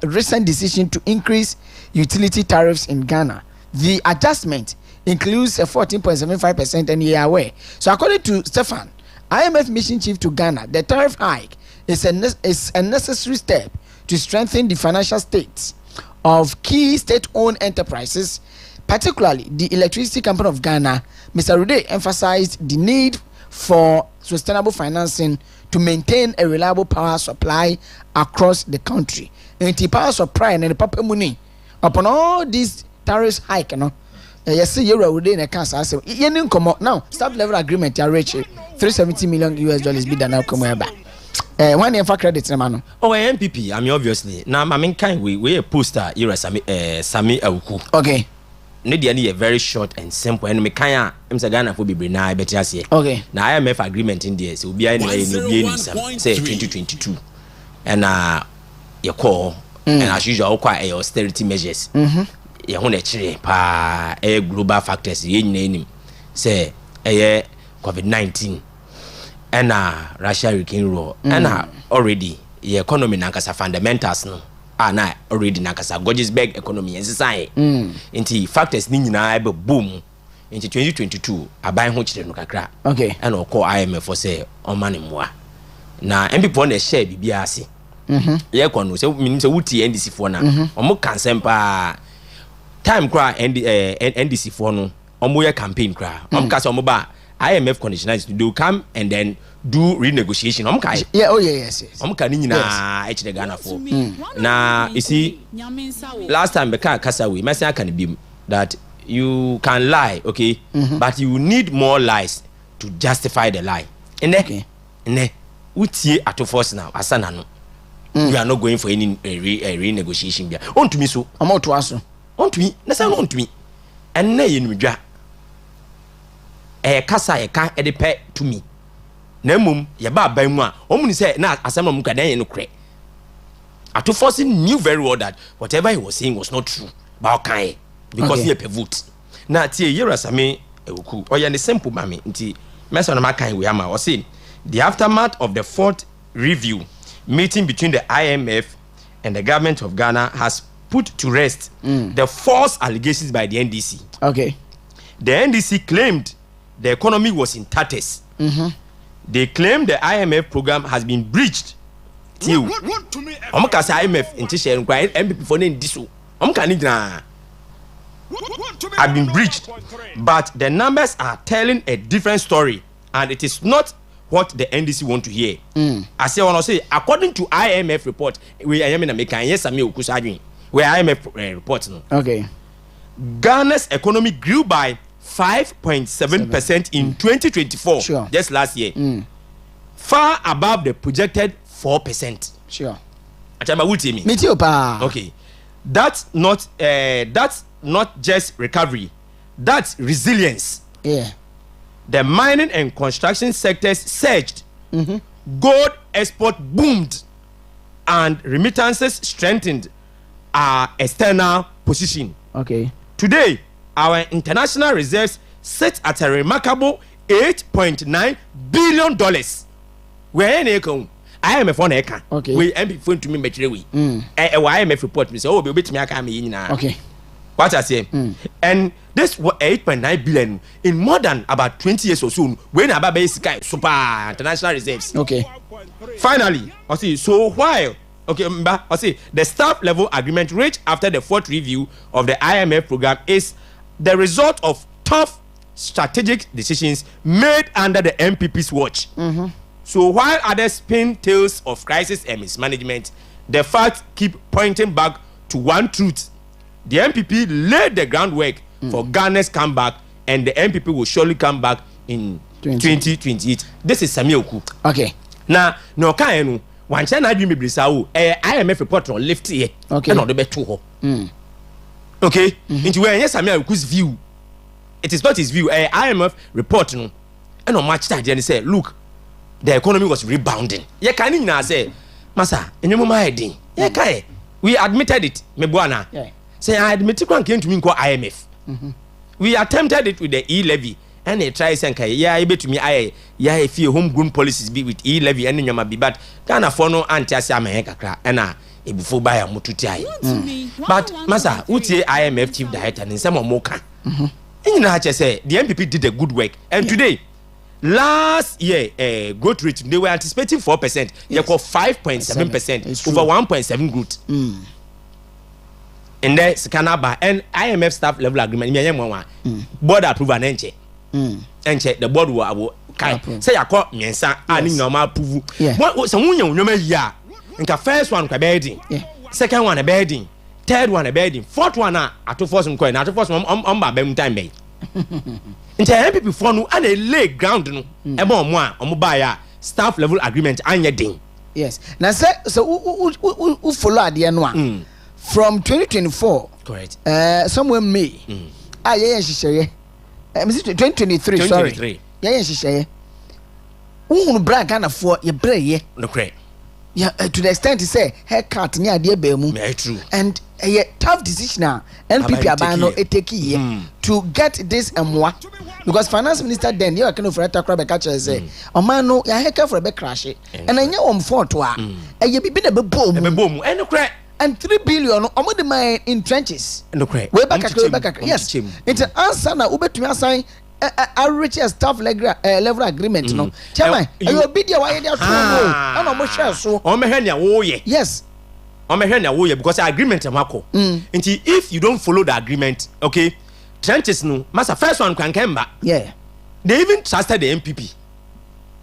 recent decision to increase utility tariffs in Ghana. The adjustment includes a 14.75% and you are aware. So according to Stefan, IMF mission chief to Ghana, the tariff hike is a necessary step to strengthen the financial states of key state-owned enterprises, particularly the Electricity Company of Ghana. Mr. Rude emphasized the need for sustainable financing to maintain a reliable power supply across the country. And the power supply and the papa money upon all these tariffs hike, yes, you're already in a cancer. So, now, staff level agreement, you reach $370 million be done now. Come back. One year for credit, man. Oh, MPP. I mean, obviously. Now, I mean, we a poster. You're Sami Awuku. Okay. Need a very short and simple. And me kaya, I'm Ghana for be bring better say. Okay. Now IMF agreement in there, so we be in say 2022, and you call and as usual quite austerity measures. You want to chire pa global factors. You name say COVID-19. And Russia Ukraine war and already the economy nankasa fundamentals no na already nankasa Gojisberg economy and society into factors ni nyina be boom into 2022 aban ho chire no kakra okay and o call IMF for say Oman Mpuntuo na MPP na share bibia ase ye kono say minim say wuti NDC for na omo cancel pa time kra NDC for no omoye campaign kra kasa omoba IMF conditionals they will come and then do renegotiation yeah, oh yeah, yes ni nyina e chire Ghana for na you see last time beka kasa we message can be that you can lie, okay, but you need more lies to justify the lie. Utie ato force now asana no. We are not going for any renegotiation bia. On to me so. Amo to aso. On to me. Na say on to me. And na ye nudwa. Kasa ye ka e de pe to me. Na mum ye ba ban mu a, omu ni say na asem no mka dan ye no kre. Ato force knew very well that whatever he was saying was not true. Ba okan because he pivot. Na tie yera same ewuku. Oya ne simple mami nti mesa na makan we ama o say the aftermath of the fourth review meeting between the IMF and the government of Ghana has put to rest the false allegations by the NDC. Okay. The NDC claimed the economy was in tatters. They claimed the IMF program has been breached. Omka say IMF in share nkwa MPP for name diso. Omka ni gina have been breached, but the numbers are telling a different story, and it is not what the NDC want to hear. I say when I say according to IMF report, we am in America. Yes, I'm Okusadwin. We IMF report no. Okay. Ghana's economy grew by 5.7% in 2024. Sure. Just last year. Far above the projected 4%. Sure. Achama wuti mi. Mitio pa. Okay. That's not just recovery. That's resilience. Yeah. The mining and construction sectors surged. Gold export boomed, and remittances strengthened our external position. Okay. Today, our international reserves sit at a remarkable $8.9 billion. We're in a IMF on eka. Okay. We MP phone to me betre we. IMF report me say oh be betimi aka me nyina. Okay. What I say? And this 8.9 billion in more than about 20 years or so when about sky super international reserves. Okay. Finally, I see so while okay, I see the staff level agreement reached after the fourth review of the IMF program is the result of tough strategic decisions made under the MPP's watch. So while others spin tales of crisis and mismanagement, the facts keep pointing back to one truth. The MPP laid the groundwork for Ghana's comeback, and the MPP will surely come back in 2028. This is Samuel Oku. Okay. Now, no kind one China dream brisao IMF report on lift here. Okay. And on the better. Okay. Into where yes Samuel Oku's view. It is not his view. IMF report no. And on match that and say, look, the economy was rebounding. Ye can you now say, Masa, in your heading. Ye kai. We admitted it, Mebuana. Yeah. Say I admitted one came to me call IMF. We attempted it with the e-levy, and they try saying, yeah, I bet to me, yeah, if your homegrown policies be with e-levy and your be but Ghana for no anti-America and before buy a mututai. But Masa, would say IMF chief director and some more can. In Hatcher say the MPP did a good work, and today, last year, growth rate they were anticipating 4%. They call 5.7% over 1.7 growth. And then Scanaba and IMF staff level agreement. Board approve an enche. Enche the board will say I call Mensa and normal approve. What someone you know ya? And first one a bedding, second one a bedding, third one a bedding, fourth one at to force some coin, at to force on my bem time bay. Into MPP for no and a leg ground no. Ebon one on mobile staff level agreement and your ding. Yes. Now say so who follow the one. From 2024, correct. Somewhere May. Yeah, she say. 2023. Sorry. Yeah, she say. Who brag kind of for your brain? No correct. Yeah, to the extent to say haircut near dear Bemu. Very true. And a tough decision now. NPP abano eteki to get this moi because finance minister then you can for Takoradi catch say Oman no ya haircut for a back crash and I know 4 to a you be a boom and no correct. And 3 billion on the mine in trenches. No correct. Way back, yes. It's an answer now. Ube to assign a rich staff level agreement. No, Chama, you will be the way they are true. I'm almost sure so. Yes. Because agreement Marco. If you don't follow the agreement, okay, trenches no masa first one can kemba yeah they even trusted the MPP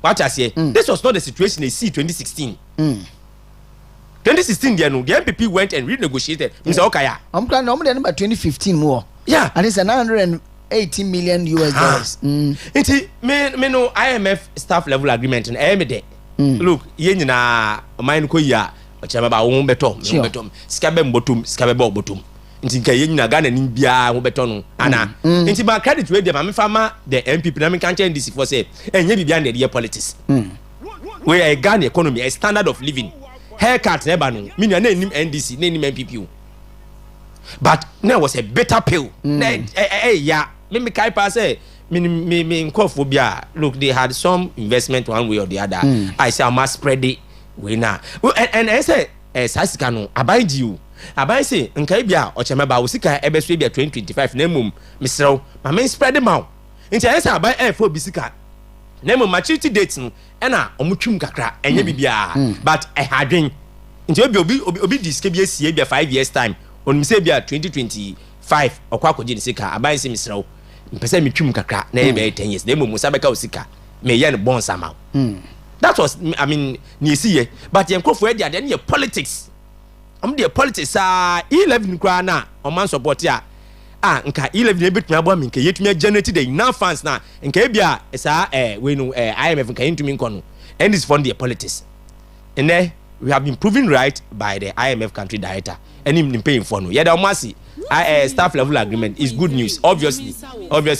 what I say this was not the situation they see 2016 2016 there no the MPP went and renegotiated Mr. Okaya I'm plan no number 2015 more yeah and it's a 980 million US dollars Inti me no IMF staff level agreement and me de look ye nyina man ko ya Okyeremaba wo betom sikabe mbotum sikabe bo botum nti nka ye nyina Ghana ni bia wo beto no ana nti ma credit we de ma mfama the MPP na me kan change this for say enye bibia na de politics we a Ghana economy a standard of living haircut neba no me na nim NDC na nim MPP but there was a better pill yeah me kai pa say me nkofobia look they had some investment one way or the other I say I must spread it we na and I say sasika no abaiji you abai say nkai bia Okyeremaba usika ebeso bia 2025 na mum misrew ma me spread them out nti I say abai for bisika na mum maturity date no na omutwum kakra enye bibia but I hadwen nti obi diske bia sie bia 5 years time onim say bia 2025 okwa akogye ni sika abai say misrew mpese metwum kakra na e be 10 years na mum sabeka usika me ye no bon sama that was I mean ni see but yenkofo e dia dey politics the politics 11 kra na o man support ya nka 11 e betumi abo am nka yetumi generate the enough funds na nka e bia we no IMF nka yentumi nko no and this fund the politics and then we have been proven right by the IMF country director and him paying for no yeah the Kumasi staff level agreement is good news obviously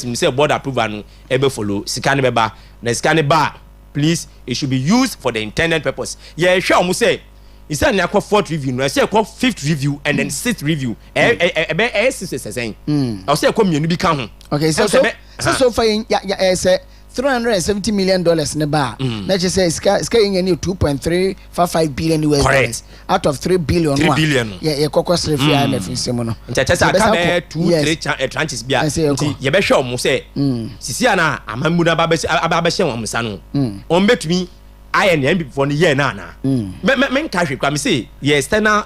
me say board approval no e be follow scan beba na scan ba please it should be used for the intended purpose yeah sure omo say it's an equal fourth review no I say equal fifth review and then sixth review saying I say equal mienu bi ka ho okay so far yeah say $370 million ne ba na je say ska yen 2.355 billion US dollars out of 3 billion yeah kokos refi IMF nsemo no ntachesa ka be 2-3 tranches bia nti ye be hwe omo say sisi ana amambu na ba hye won msa no on betumi iron and before the year na men cash kwa me say ye external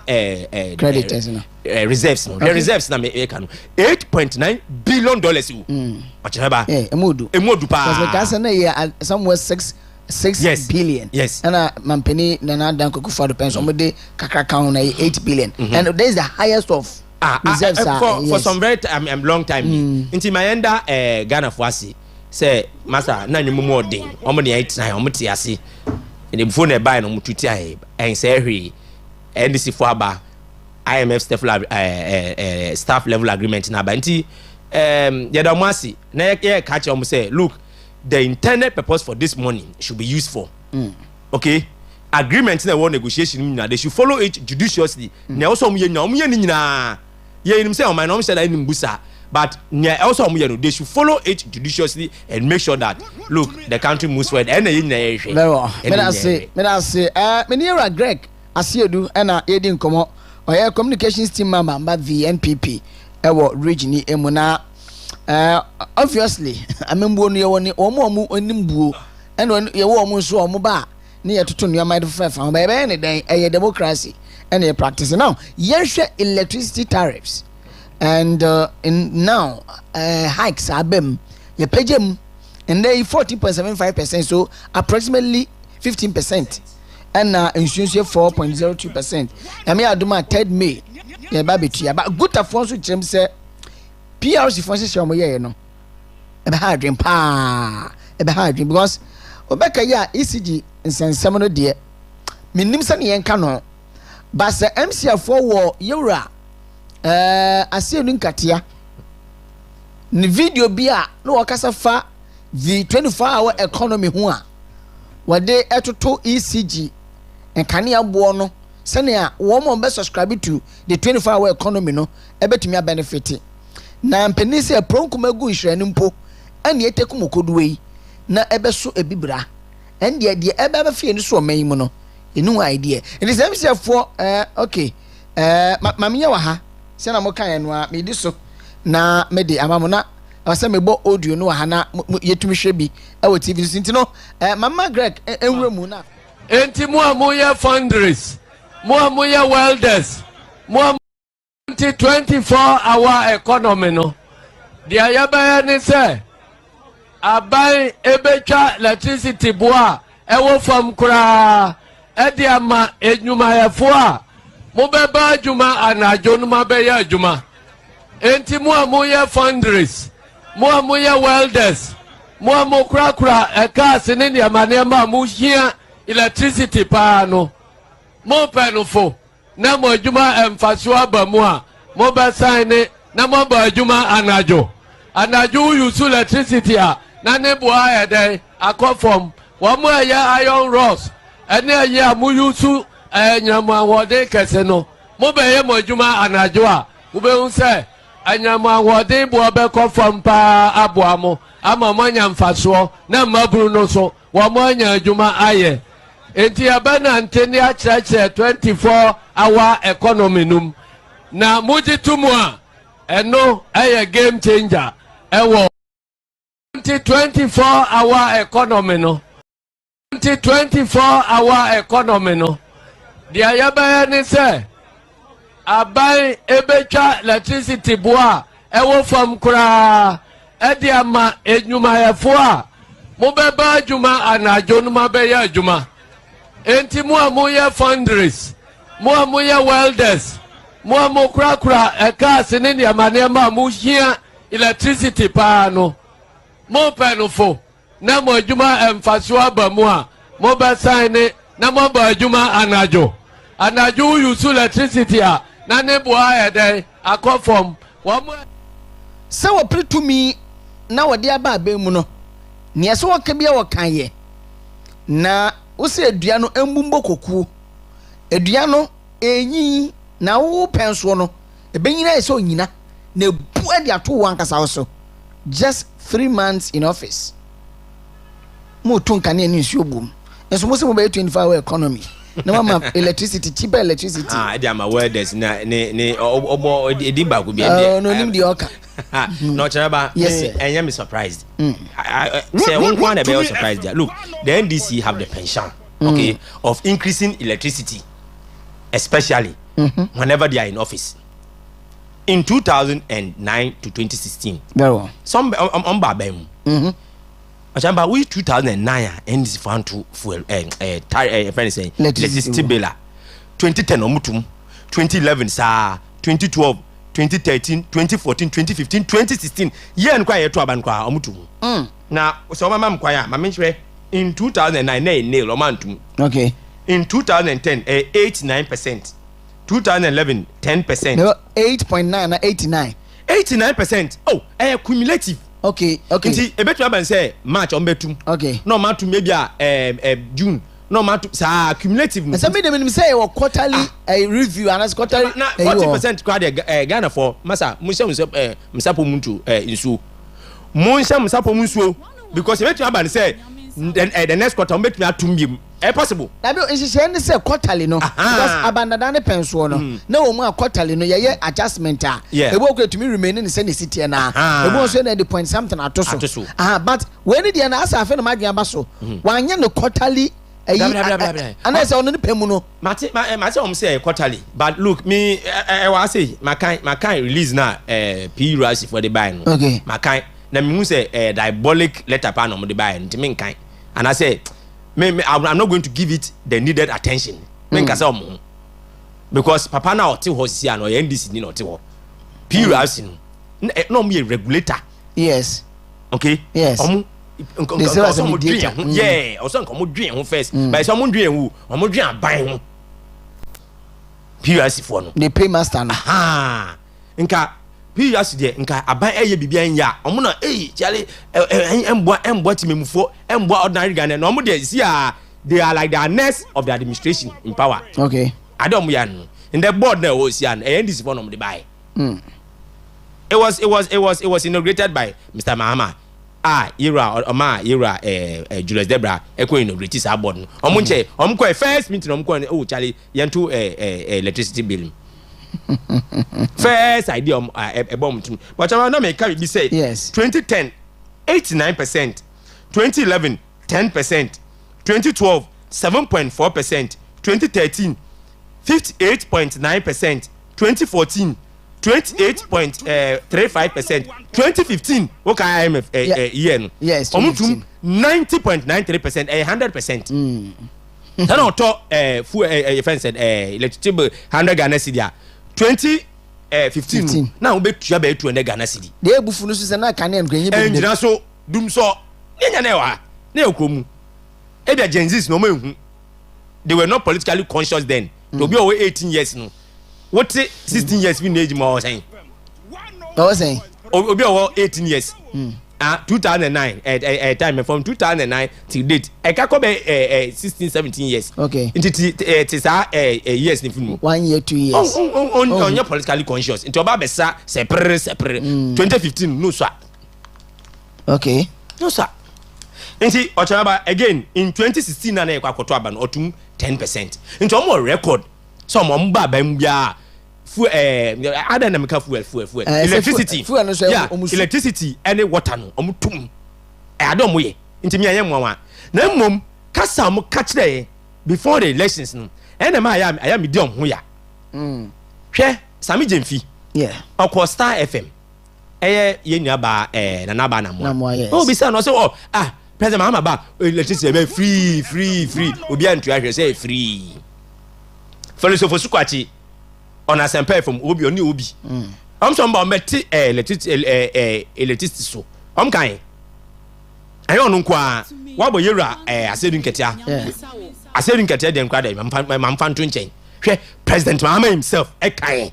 creditors reserves no the reserves na me ka no $8.9 billion Okyeremaba emudu pa because the gas na here somewhere 6 billion yes and mampeni na dan kokufo do pension mo de kakra count na 8 billion and that is the highest of reserves for some very long time nti my enda Ghana for ase say master na nyumu mo den omo ne 89 omo ti ase the phone e buy no mututi ai en say hwe NDC for aba IMF staff level agreement na ba nti ya da Kumasi na ye catch omo say look the intended purpose for this money should be used for okay agreement na one negotiation na they should follow it judiciously na also omo ye nyina ye nim say omo na omo say da nim busa but also they should follow it judiciously and make sure that look the country moves forward and very well me say me near Greg Asiedu and Edi Nkomo or communications team member but the NPP region emuna obviously amembu no ye woni omo onimbuo and when ye wo omo so omo ba ne ye toto nua mind for fa ba be ne den democracy and ye practice now ye hwe electricity tariffs and in now hikes abem ye pajem and they 14.75% so approximately 15% and insurance 4.02% and me aduma 3rd May ye ba betua but good afon so chim say PRC for say omo ye no e be hard dream pa e be hard dream because obeka ya ECG nsensem no de minim se ne yenka no but say MCF wo yura asienu nkatia ni video bia no wakasa fa the 24-hour economy ho a wade etoto ECG enkane abo no sene a wo mo be subscribe to the 24-hour economy no ebetumi benefit na mpenisi epronkuma gu nhwene mpo ane etekum koduwe na ebeso ebibra ende de ebe fie ni so man mu no enu idea it is MCF okay mamiya wa ha sena mo kan eno a me di so na me de amamo na asa me bo audio no ha na yetumi hwe bi e wo TV so ntino mama Greg enwura mu na enti mo amoya fundraise mo amoya welders mo 24-hour economy no dia yaba ne se abai ebecha electricity boa ewo fam kura edi ama enyuma yefo a mo beba adwuma anajo no mabeya adwuma enti mo amoye fundraise mo amoye welders mo amokura eka se ne dia mane ma mo hia electricity pa no mo penufo na mo adwuma emfaso aba mo a mo ba sign ne na mo ba adwuma anajo use electricity a na ne boa ya dey akofom wo mo ya iron rods ene ya mo use anyama wode kese no mo be ye mo adwuma anajo a wo be hu se anyama wode bo be kofom pa aboa mo ama mo nya mfaso na maburu no so wo mo anya adwuma aye enti abana nteni a church 24-hour economy num na mujitumu a eno aye game changer ewo 24-hour economy no 24-hour economy no dia yaba ne se abai ebecha electricity boa ewo fam kura edi ama enyuma yefo a mo beba adwuma anajo no mabeya adwuma enti mo amoye fundraise mo amoye welders mo amokura eka se ne dia mane ma mo hia electricity pa no mo penufo na mo adwuma emfaso aba mu a mo ba sign ne na mo ba adwuma anajo use electricity a na ne boa ya dey akofom wo mo se wo pretumi na wo de aba abe mu no ne se wo ka bia wo kan ye na wo se adua no embumbo kokuo adua no enyi na wo penso no ebenyina ese onyina na ebu ade ato wankasa wo so just 3 months in office mo tun kan ne nsuo bom enso mo se mo be 24-hour economy na mama electricity cheaper electricity ade ama welders na ne obo edi ba ko bia no nim di oka no Okyeremaba I am surprised say one na be surprised there. Look, the NDC have the penchant okay of increasing electricity especially whenever they are in office. In 2009 to 2016 very well some babem Okyeremaba we 2009 NDC found to fuel friend saying electricity bill 2010 omutum 2011 sa 2012 2013 2014 2015 2016 year nkwa yeto abankwa omutum na so mama mkwaya mama nhwe in 2009 na nail omantum okay in 2010 89%, 2011 10%, no 8.9 na 89% oh cumulative okay nti ebetu aban say march ombetum okay no matum maybe June no matum sa cumulative no some dem say we quarterly review and as quarterly na 40% kwa de Ghana for masa msapo muntu insu msapo munsuo because ebetu aban say the next quarter ombetumi atum possible na be insise ne say quarterly no because abandada ne penso no na wo mu quarterly no ye adjustment a ebo ko tumi remain ne say ne city na ebo so na the point something atoso but when the na asa afa na madwan ba so wanye no quarterly and say ono ne pemu no mate say quarterly but look me I was say my kind release na P Rasi for the buy no okay my kind na me say diabolic letter pa no the buy nti me kind and I say I'm not going to give it the needed attention. Because Papa now till was here no NDC ni not to. Period. No me regulator. Yes. Okay. Yes. Yeah. Also come dream first. But someone dream who omo dream buy ho. Period for no. The paymaster no. Nka period there nka aban eye bibia nya omo na chale embo timemufo embo ordinary Ghana no omo there see they are like the next of the administration in power okay adom ya no in the board na o see an NDC for no dey buy it was inaugurated by Mr. Mahama Julius Debra eko inaugurate sa board no omo nche omo ko first meeting omo ko chale yentu electricity bill first idea but I know me carry be say yes 2010 89%, 2011 10%, 2012 7.4%, 2013 58.9%, 2014 28.35%. 2015 okay IMF year no omutum 90.93%, 100%. Then on top fuel fence electricity 100 Ghana cedi 2015 now be tua be 200 Ghana cedi dey bufu no so na kan en gwenye be enjina so dum so nya na wa na ekomu e bia Gen Zs no ma ehu they were not politically conscious then to be over 18 years no what 16 years we age more saying obi over 18 years 2009 time from 2009 till date e ka ko be 16 17 years okay it is years ni funu 1 year 2 years on your politically conscious into oba besa sepre 2015 no so okay no so nti Okyeremaba again in 2016 na e kwa akoto aba no otum 10% into omo record so omo ba ba mbia fuel other than fuel electricity yeah electricity any water no omutum adom ye nti me ayem nwa na mmom kasa mo ka kire before the elections no ene ma aya me di ho ya hwe Sami Jemfi yeah okọ Star FM ye nua ba na na ba na mo oh bi say no say President Mahama ba electricity be free obi antu ahwe say free for sukwachi on a sample from obi oni obi so mba meti electricity so kan ayo no kwa wabo yera asedu nketia asedu nketia dem kwa da mamfa nto nchen hwe President Mahama himself kan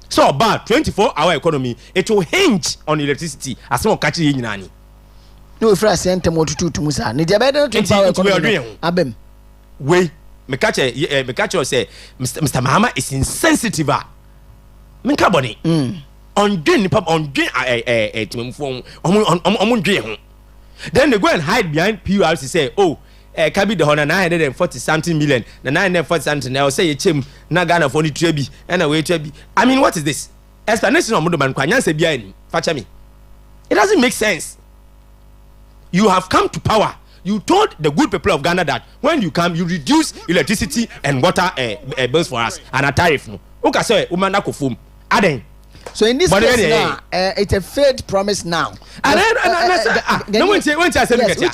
so about 24-hour economy it will hinge on electricity as no catch nyina ni no free asentem otutu musa ne dia be dey 24-hour economy abem we me catch say Mr. Mahama is insensitive me ka boni on dwen ni pap on dwen timfo on dwen ho then they go and hide behind PRC say kabi the 940 something million na 940 something now say chem na Ghana for ni trebi na we trebi I mean what is this explanation on man kwa nyanse bia ni facha me it doesn't make sense. You have come to power. You told the good people of Ghana that when you come, you reduce electricity and water bills for us and a tariff. No, okay, so umanda kofum. Aden. So in this case now, it's a failed promise now. And no one say which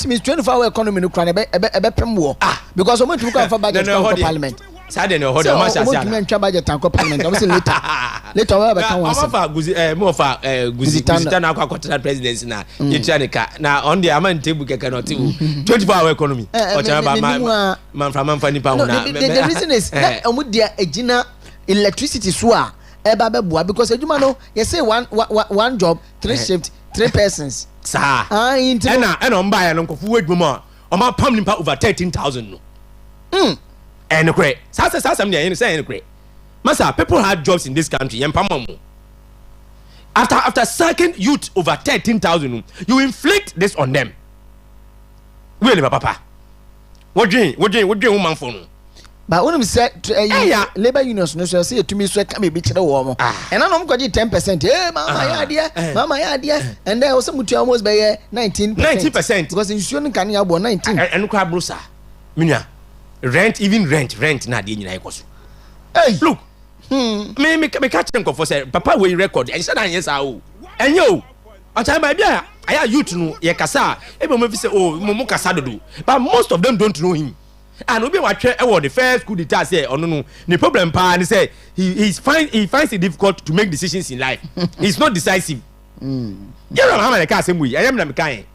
means 24-hour economy no can ebe pemwo. Because we want to come for budget for parliament. Sade no hold on ma sha sha. We want to budget for parliament. Obviously later we be kan one. Ofa guzi mo fa guzi na akwa presidency na yetranika na on the amount table keke no te 24-hour economy. Okyeremaba man from nipa una. The reason is that omu dia ejina electricity so a eba beboa because ejuma no you say one job 3 shift 3 persons sa ena omba ya no nkofu adwuma oma pam nipa over 13,000 no and kre sa some dey say kre masa people had jobs in this country yempamamu after sacking youth over 13,000 you inflict this on them really papa what dream woman for no. But when we say labor unions no say to me so can be kire wo mo and anom kwaji 10% mama ya dia and there also mutu almost by 19% because insurance can ya 19 and kwa brusa minia rent na de nyina ikoso look me catch them for say papa we record and say na yes o enyo Okyeremaba bia aya youth no ye kasa e be mo fi say mo kasa dodo but most of them don't know him. And obi wa twe the first coup d'etat say no the problem pa ni say he finds it difficult to make decisions in life. He's not decisive. You know how many cars we I am na me kan.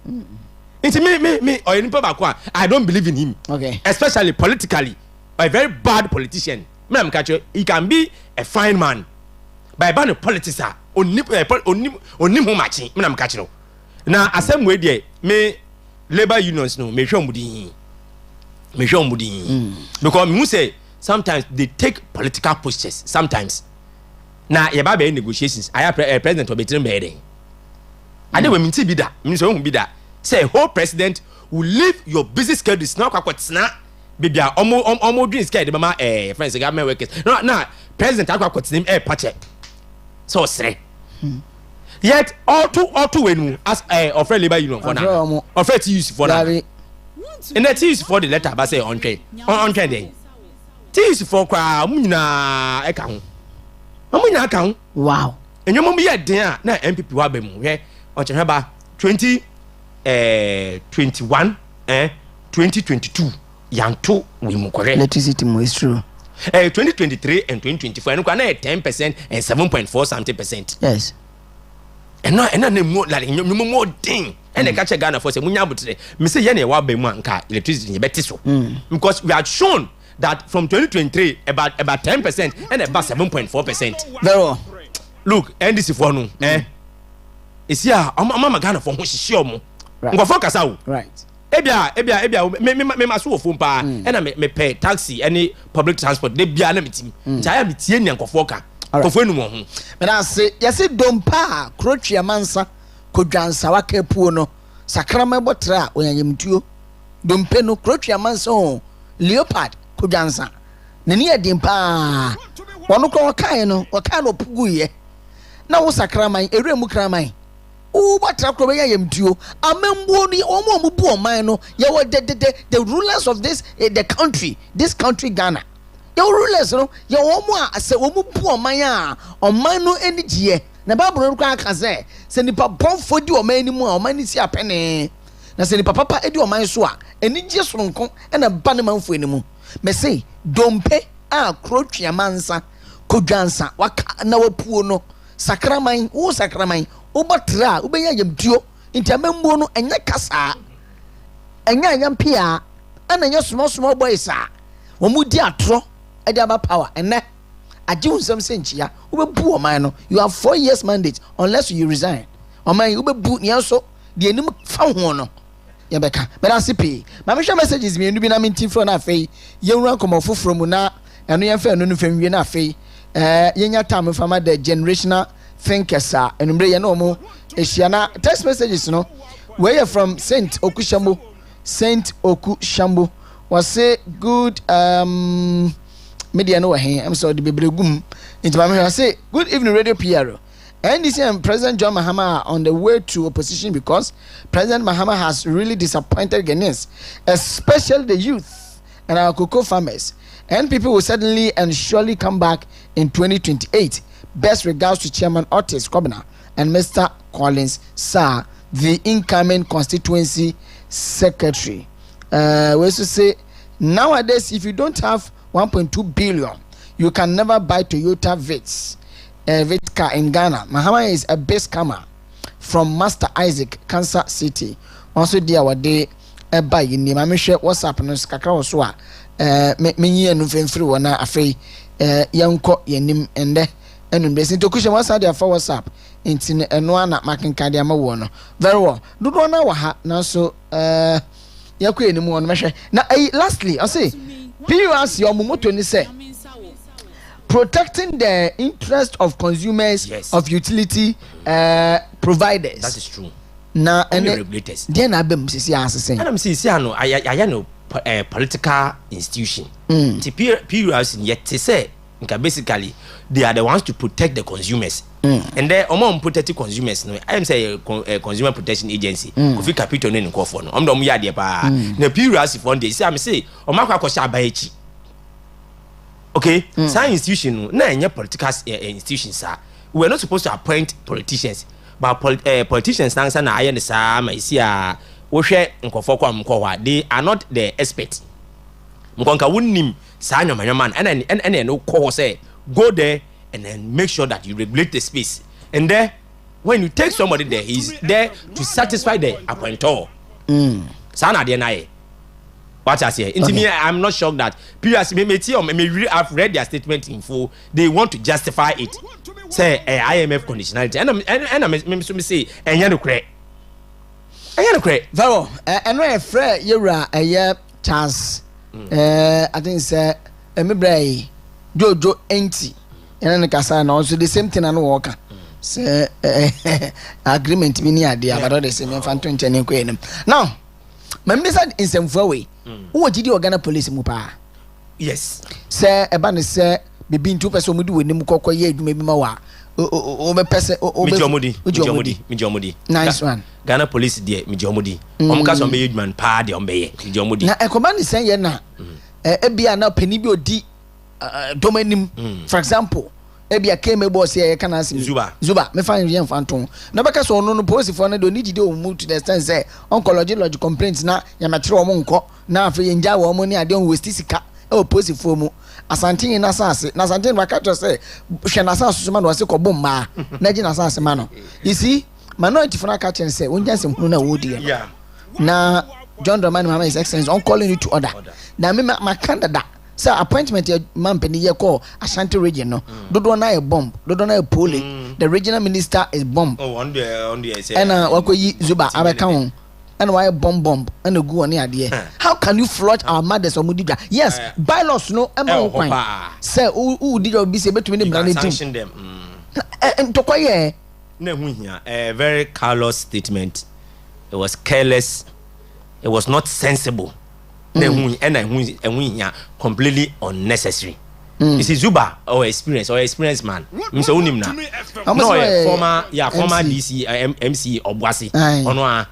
It's me or any people I don't believe in him. Okay. Especially politically. A very bad politician. Me am catch he can be a fine man. By ban politics onim ho machi me am catch no. Na asem we dey me labor unions no me hwe mudi because me say sometimes they take political postures sometimes na ye ba be negotiations I president obetirem be dey ade we minti bi da me so hu bi da say whole president will leave your busy schedules na kwakwotena bibia omo dream schedule mama friends government workers na president akwakwotenem pache so sre yet all two when as of labor union for now of it use for now. And that is for the letter, but say on trade day. Tis for kwa munina eka ho. Omunya aka. Wow. Enyomo bi ye den a na MPP wa ba mu. Hwe Okyeremaba 2021 2022 yanto we mu correct. Electricity mo is true. 2023 and 2024 and na 10% and 7.4 something percent. Yes. And na mo like nyomo mo den. And the catcher Ghana for say munya butre. Me say ye na wa ba mu anka electricity ye beti so. Because we had shown that from 2023 about 10% and about 7.4%. Very well. Look, NDC for no is here mama Ghana for hihye omo. Ngo focus out. Right. Ebia me maso phone pa and me pay taxi any public transport de bia na metim. Chaya metie ni nkofo ka. Kofo enu mo ho. Me na say yesi dompa krochia mansa kodwansa wakapuo no sakrama botra oyanyemtuo dompe no krochia mansa o leopard kodwansa nani adimpa wono ko wakai no puguye na wo sakraman eremu kraman o botra kro be yamtuo amembuo ni omo bu oman no ye wo the rulers of this this country Ghana your rulers no ye omo a se omo bu oman a oman no enigie na Bible no kwa kaze se nipa bonfo di oman ni mu a oman ni si apene na se nipa papa edi oman so a enigye soronko na ba ne manfo ni mu me say dompe a krotwa mansa kodwansa waka na wapuo no sakraman wo batra wo benya yamtuo intamembo no enya kasa enya nyampia ana nya small boys a wo mudi atro edi aba power enne aje unsam senchia wo bebu oman no you have 4 years mandate unless you resign oman wo bebu ne so de enim fa ho no yebeka me na sipi ma me hwe messages me enu bi na minti fro na afei yewura komofoforo mu na eno ye fa enu no famwie na afei yenya time fama the generational thinkers enumre ye no mo ehia na text messages no we are from Saint Okushambo was say good media no he I'm sorry the bebregum into my say good evening radio PRO. NDC and President John Mahama are on the way to opposition because President Mahama has really disappointed Ghanaians, especially the youth and our cocoa farmers. And people will certainly and surely come back in 2028. Best regards to Chairman Otis Kobina and Mr. Collins Sir, the incoming constituency secretary. We also say nowadays, if you don't have 1.2 billion, you can never buy Toyota Vitka in Ghana. Mahama is a base scammer from Master Isaac, Kansas City. Also, dear, what they buy in the Mamisha WhatsApp and Skakra was what many and free one afraid young court yenim and embracing to cushion what's there for WhatsApp in and one at Makin Kadiama one. Very well. Do not know what now so Yaku anymore on measure. Now, lastly, I'll say, PUS your Mumoto ni say. Protecting the interest of consumers, yes, of utility providers. That is true. Now, and regulators. Then I be say I'm saying, I know political institution. The PUS yet to say, basically, they are the ones to protect the consumers. And then Oman Mpuntuo consumers. No, I am say a consumer protection agency. Kofi capital no nko for no. Am do ya de pa. Na PUS for dey say am say Omakwa ko sha abayechi. Okay, science institution na any political institutions we are not supposed to appoint politicians, but politicians na aye ne sa ma isi a wo hwe nkofo kwa mkwa they are not the experts. Mkonka wunnim sa anyomanyoman and no call say go there and then make sure that you regulate the space. And there when you take somebody there, he's there to satisfy the appointor. Sana de na ye. What I say, into me, I'm not shocked that PUS I've read their statement in full. They want to justify it. Say IMF conditionality, and I'm say, and you know, correct. Vero, and when a friend you're a year chance, I think say me bray Jojo empty, and then the also the same thing and walker. Say agreement me near the but the same infant now. Memisa in some way. Who did you Ghana police mupa? Yes. Sir, a banner say, be being 2 person would do with Nimco ye, maybe Mawa. Mijomodi. Nice one. Ghana police dear, Mijomodi. Omcas on Bayman, Paddy on Bay, Mijomodi. Now, a command is saying, na, a be now penibio di domain, for example, ebia keme boss here can ask Zuba me find yen fanton na beka so no police for na do need dey move to the extent say oncology lodge complaints na ya metre omo nko na afa yen ja wo mo ni ade on waste sika e police for mu asantin na asase na asantin baka to say hwe na asase so ma no se ko bom ma na gi na asase ma no you see minority for na catch and say wonja se hunu na wodi yeah na John Dramani Mahama is excellence on calling you to order na me ma candidate so appointment man penny ye call Ashanti region no dodo na e bomb dodo na e pole the regional minister is bomb on the say and wakoyi Zuba abeka ho and why bomb and go on ade how can you flood our mothers omudiga yes bylaws no am kwan say who did your be say between them and sanction them to kwaye na hu hia a very callous statement. It was careless, it was not sensible. And completely unnecessary. You see, Zuba, our experienced man. Mr. Unimna. No, former DC, MC Obwasi. Ono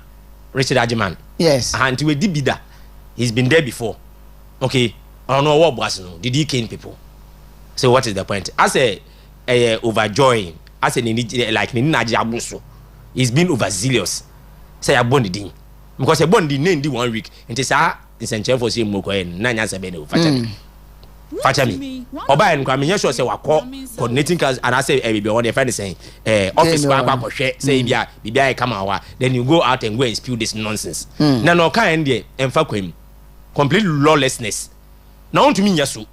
Richard Ajiman. Yes. And to a dibida. He's been there before. Okay. I don't know what Obwasi no. Did he cane people? So what is the point? As a overjoying, as a like Ninajabuso, he's been overzealous. Say a bondi din. Because a bondi name di 1 week. And it's Enchill for saying Moko and Nanya Sabeno. Fachami. Oba and Kwame sure say wa coordinating class and I say be on the friend saying office back say bia come out then you go out and go and spew this nonsense. Na no kind there emfa kwem. Complete lawlessness. Now to me yasu.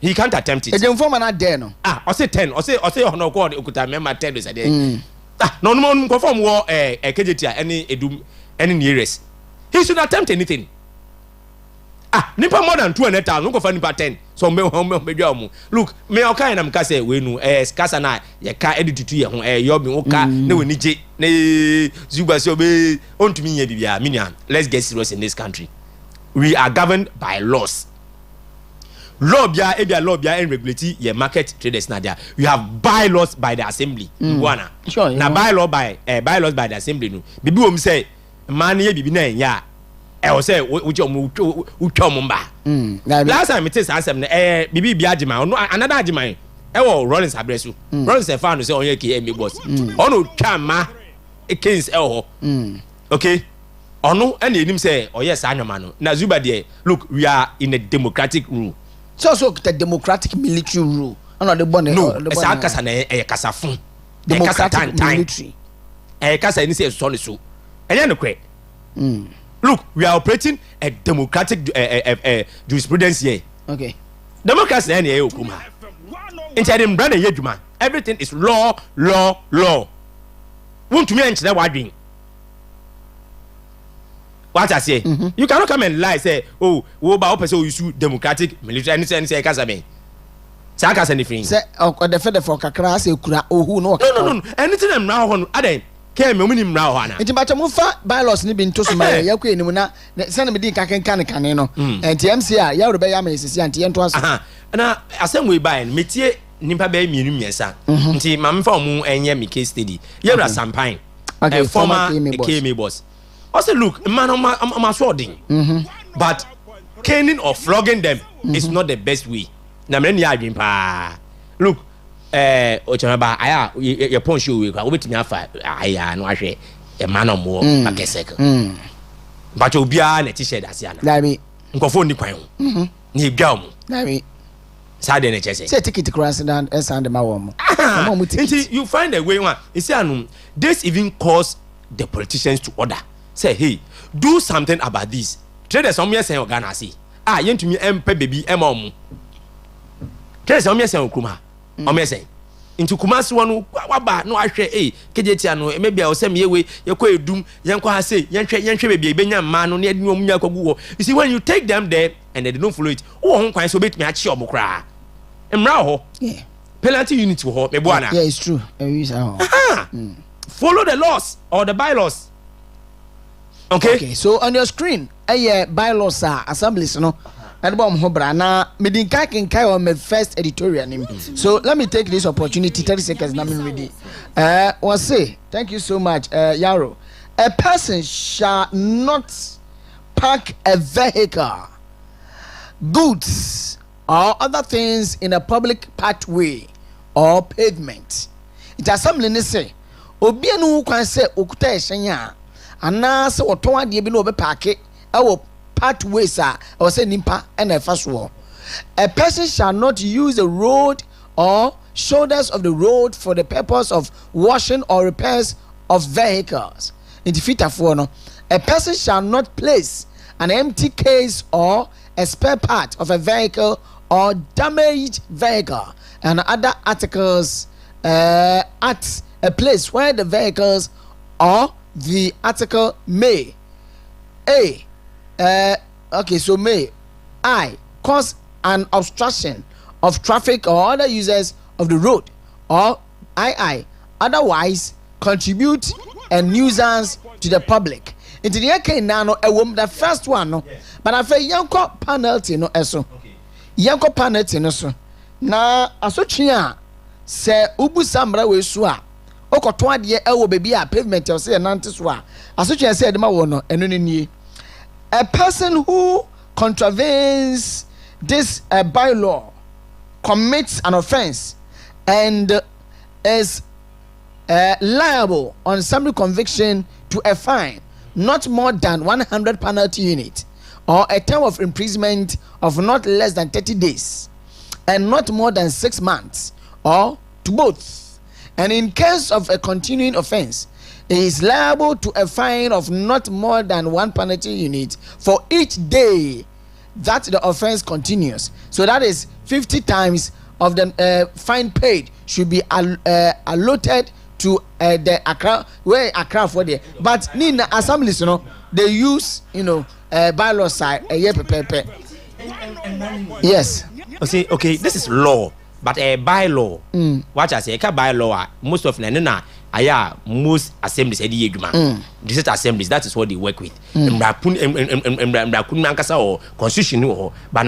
He can't attempt it. E dem form na there no. I say 10. I say no God okuta member 10 is there. No conform war KJT any nearest. He should attempt anything. Nipa more than 200,000 no go find nipa 10 so me look me o kan na mka say we nu skasa na ye ka edit to ye ho yo me o ka na we ni je na Zuba so be ontumi nya bibia minian. Let's get serious in this country. We are governed by laws. Law bia and regulate your market traders na there. We have bylaws by the assembly. Wana. Sure. Na bylaws by the assembly no. Bibi wo say man ye bibi na nya. I say mba. Last time it is answer bibi agima no another agima e wo Rollins abresu. Rollins e fan say onye KM boss. Ono twa ma against ho. Okay. Ono and enim say yes anwama no. Na Zuba there. Look, we are in a democratic rule. So the democratic military rule. No, it's a kasa na kasafun. Democratic military. Kasa ni say so ni so. Enya no kwe. Look, we are operating a democratic jurisprudence here. Okay. Democracy na here okuma. Inside them brand ye juma. Everything is law. Won't me enche that wadwin. What I say? You cannot come and lie say, oh, wo ba person use democratic military and say kasa me. Say kasa anything. Say the fed for kakra say kura ohu no. No. Anything am now on aden. Came me nim now hana. Enti bacha mo fa bylaws ni bi ntoso ma ya kwa enim na se na me din kakenkan no. Enti MC a ya robe ya ma sisi anti ye nto aso. Na asem we buy metie nipa ba mienu miensa. Nti ma mfa omu enye me case study. Ye bra Sampine. Okay, former KM boss. I say look, man I'm assureding. But caning or flogging them is not the best way. Na me ya adwin pa. Look, Okyeremaba aya ye pon show we kwa obetimi afa aya no ahwe e man no mo akesek. But obia na t-shirt asiana. Dabi. Nkofo ni kwan ho. Ni edwa mo. Dabi. Sade na chese. Say ticket cross and sand ma wo mo. Until you find a way one. You see anu this even cause the politicians to order. Say hey, do something about this. Traders on me say Ghana see. Yentumi empe baby ema omu. Traders on me say okuma. O me say into Kumasi wonu waba no ahwe KJT ano maybe I say me we ye kwa edum yenko ha say yenhwe baby ebenya ma no na edi omu nya kwagu wo. You see when you take them there and they don't follow it, wo ho kwan so betumi achi obokra. Emra ho. Yeah. Penalty unit ho me boana. Yeah, it's true. Follow the laws or the bylaws. Okay, so on your screen, bylaws assemblies, no. And bomb hobra na medinka kenkai on my first editorial name. So let me take this opportunity, 30 seconds, na me ready. Was say, thank you so much, Yaro. A person shall not park a vehicle, goods, or other things in a public pathway or pavement. It assembly ne say obi anu kwan say okuta ehyen a ana se woton ade bi na obe park e wo pathways a or say nimpa and a fast wall. A person shall not use the road or shoulders of the road for the purpose of washing or repairs of vehicles. In the fitafo no, a person shall not place an empty case or a spare part of a vehicle or damaged vehicle and other articles at a place where the vehicles or the article may cause an obstruction of traffic or other users of the road, or otherwise contribute a nuisance to the public. Into the the first one no, but I feel yanko penalty no eso. Yanko penalty no so. Na asotwea se ubu samra we so a okoto ade ewo baby a pavement o se nante so a asotwea se de ma wo no eno nie. A person who contravenes this bylaw commits an offense and is liable on summary conviction to a fine not more than 100 penalty units or a term of imprisonment of not less than 30 days and not more than 6 months or to both. And in case of a continuing offense, he is liable to a fine of not more than 1 penalty unit for each day that the offense continues. So that is 50 times of the fine paid should be allotted to the Accra, where Accra for there. But in the assemblies, you know, they use, bylaw side yes. Okay, this is law, but a bylaw. What I say, a bylaw, most of them, most assemblies, this is assemblies, that is what they work with. Or constitution, but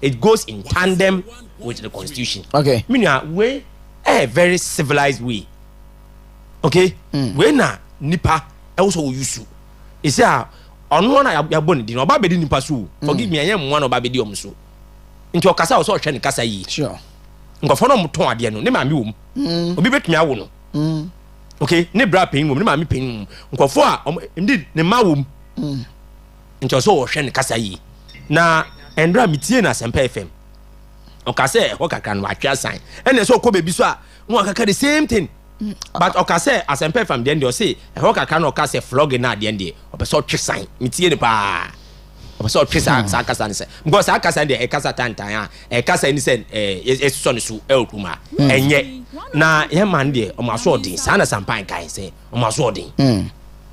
it goes in tandem with the constitution. Okay. Meaning, way a very civilized way. Okay? When nipa also use you. It's a on one I have born in Obabedi nipa so. Forgive me, I am one of Babedi omso. Into a casa also trying to casa ye. Sure. Ngo for no muton ade no, ne ma mi wom. Obi betumi awo no. Okay, ne bra pain wom, ne ma mi pain. Ngo for a indeed ne ma wom. Into so wo hwe ne casa ye. Na endra mitie na Sempa FM. Okase okaka no atwa sign. Ene so ko bebi so a no akaka the same thing. But okase Sempa FM den dey say okaka no okase flog na den dey. Opeso twe sign. Mitie ne pa. Opeso twe sign akasa ne say. Because akasa dey ekasa tantan a ekasa ni say eso ne su elkuma. Enye na ye man dey o maso odin. Sa na sampan kan say o maso odin.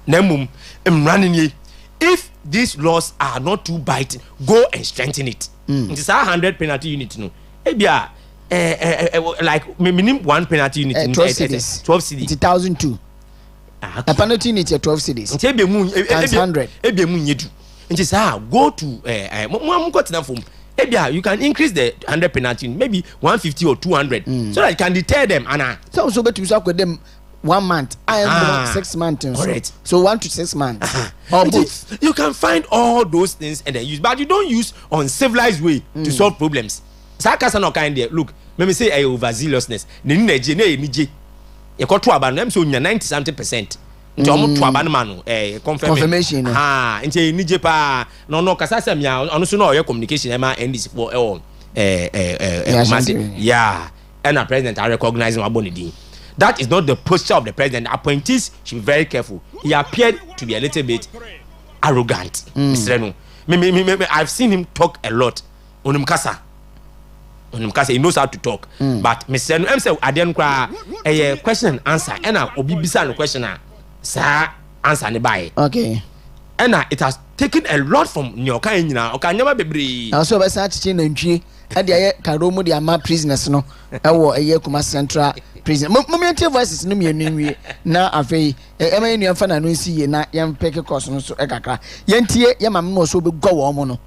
Na mum emrane ni. If these laws are not too biting, go and strengthen it. It is 100 penalty unit no. Ebia like minimum 1 penalty unit in 12 cities. 12 cities. 1002. A penalty unit 12 cities. Nti ebe mu 100. Ebe mu nyedu. Nti sa go to mo got na form. Ebia you can increase the 100 penalty unit, maybe 150 or 200 so that you can deter them ana. So betu so akọ dem 1 month. I am 6 months. Correct. So 1 to 6 months. Or both. You can find all those things and then use, but you don't use on civilized way to solve problems. Sakasa no kind there. Look, let me say overzealousness. Ni neje na enije. E ko to aba no em so nya 90-something%. Nti omo to aba no ma no confirmation. Nti enije pa no kasa sam ya ono so no communication e ma NDC for Kumasi. Yeah. And a president are recognizing Abonidi. That is not the posture of the president. Appointees should be very careful. He appeared to be a little bit arrogant. Mr. I've seen him talk a lot. Onimkasa, he knows how to talk. But Mr. M said, I didn't cry a question and answer. And I'll be beside the questioner. Sir, answer the by. Okay. And it has taken a lot from Nyoka in now. Okay, never be. Also, by such in Enchill, and the Karomo, the Ama prisoners, no, I wore a year Kumasi Central prison. Momentum voices no me na afei e ma fan anu si na yam peke course no so ekaka yentie yamam no so be go wo no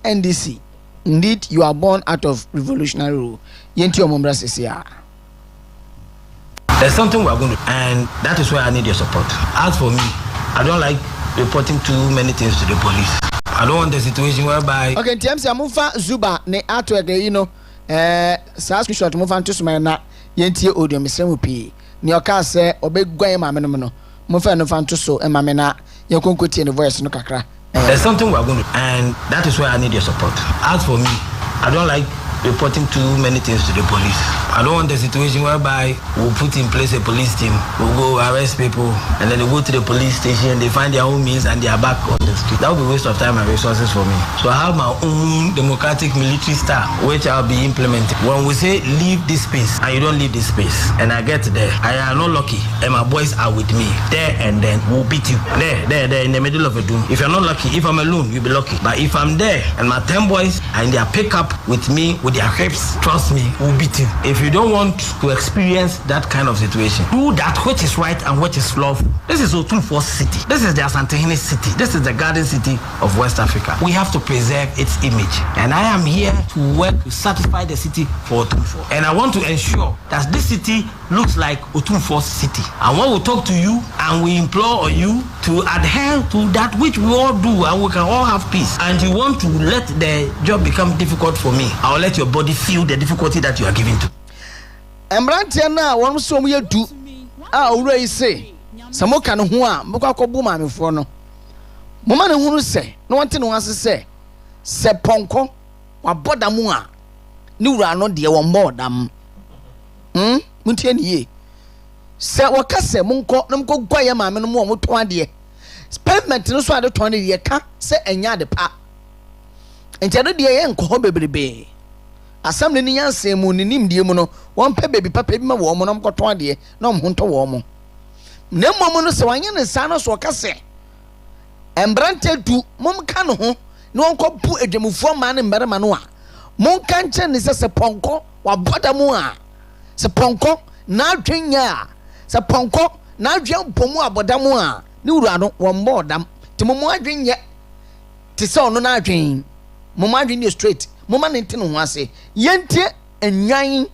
NDC. Indeed, you are born out of revolutionary rule. Yentie omombra sesia. There's something we are going to do, and that is why I need your support. As for me, I don't like reporting too many things to the police. I don't want the situation whereby okay, TMC amufa Zuba ne ato ege saa screenshot mo fan to so na yentie audio mesrɛ mu pii ni ɔka sɛ ɔbɛguan maame no no mo fa no fan to so maame na yɛkonkotie ne voice no kakra. There's something we're going to, and that is why I need your support. As for me, I don't like reporting too many things to the police. I don't want a situation whereby we'll put in place a police team, we'll go arrest people, and then they go to the police station, they find their own means, and they are back on the street. That would be a waste of time and resources for me. So I have my own democratic military style, which I'll be implementing. When we say leave this space, and you don't leave this space, and I get there, I am not lucky, and my boys are with me, there and then we'll beat you. There, in the middle of a doom. If you're not lucky, if I'm alone, you'll be lucky. But if I'm there, and my 10 boys are in their pickup with me, with their hips, trust me, we'll beat you. If you don't want to experience that kind of situation, do that which is right and which is lawful. This is Otumfuo City. This is the Asantehene City. This is the Garden City of West Africa. We have to preserve its image. And I am here to work to satisfy the city for Otumfuo. And I want to ensure that this city looks like Otumfuo City. And when we talk to you and we implore you to adhere to that which we all do and we can all have peace, and you want to let the job become difficult for me, I'll let your body feel the difficulty that you are giving to. Embrantia na won so mo yedu a owura yi se samoka no ho a mokwa kobu maamefo no moma ne hunu se no wonte no ase se ponko waboda mu a ne wura no de won bodam muntie ne ye se wakase monko no mko gwaye maame no mo to ade pavement no so ade to ne ye ka se enya de pa enti de ye nko ho bebrebe assembly ni yanse mu ni nimdie mu no won pe baby papa bi ma wo mo no mkoto ade na mo honto wo mo na mo no se wanye ne sa no so ka se embrante du mom ka no ho na won ko bu edwamufo ma ne mberema no a mon kan che ne se ponko wa boda mu a se ponko na adwenya se ponko na adwen pomu aboda mu a ne wura no won bodam ti mo adwenya ti se ono na adwen mo adwen straight moma ne ntene ho ase yentie enwan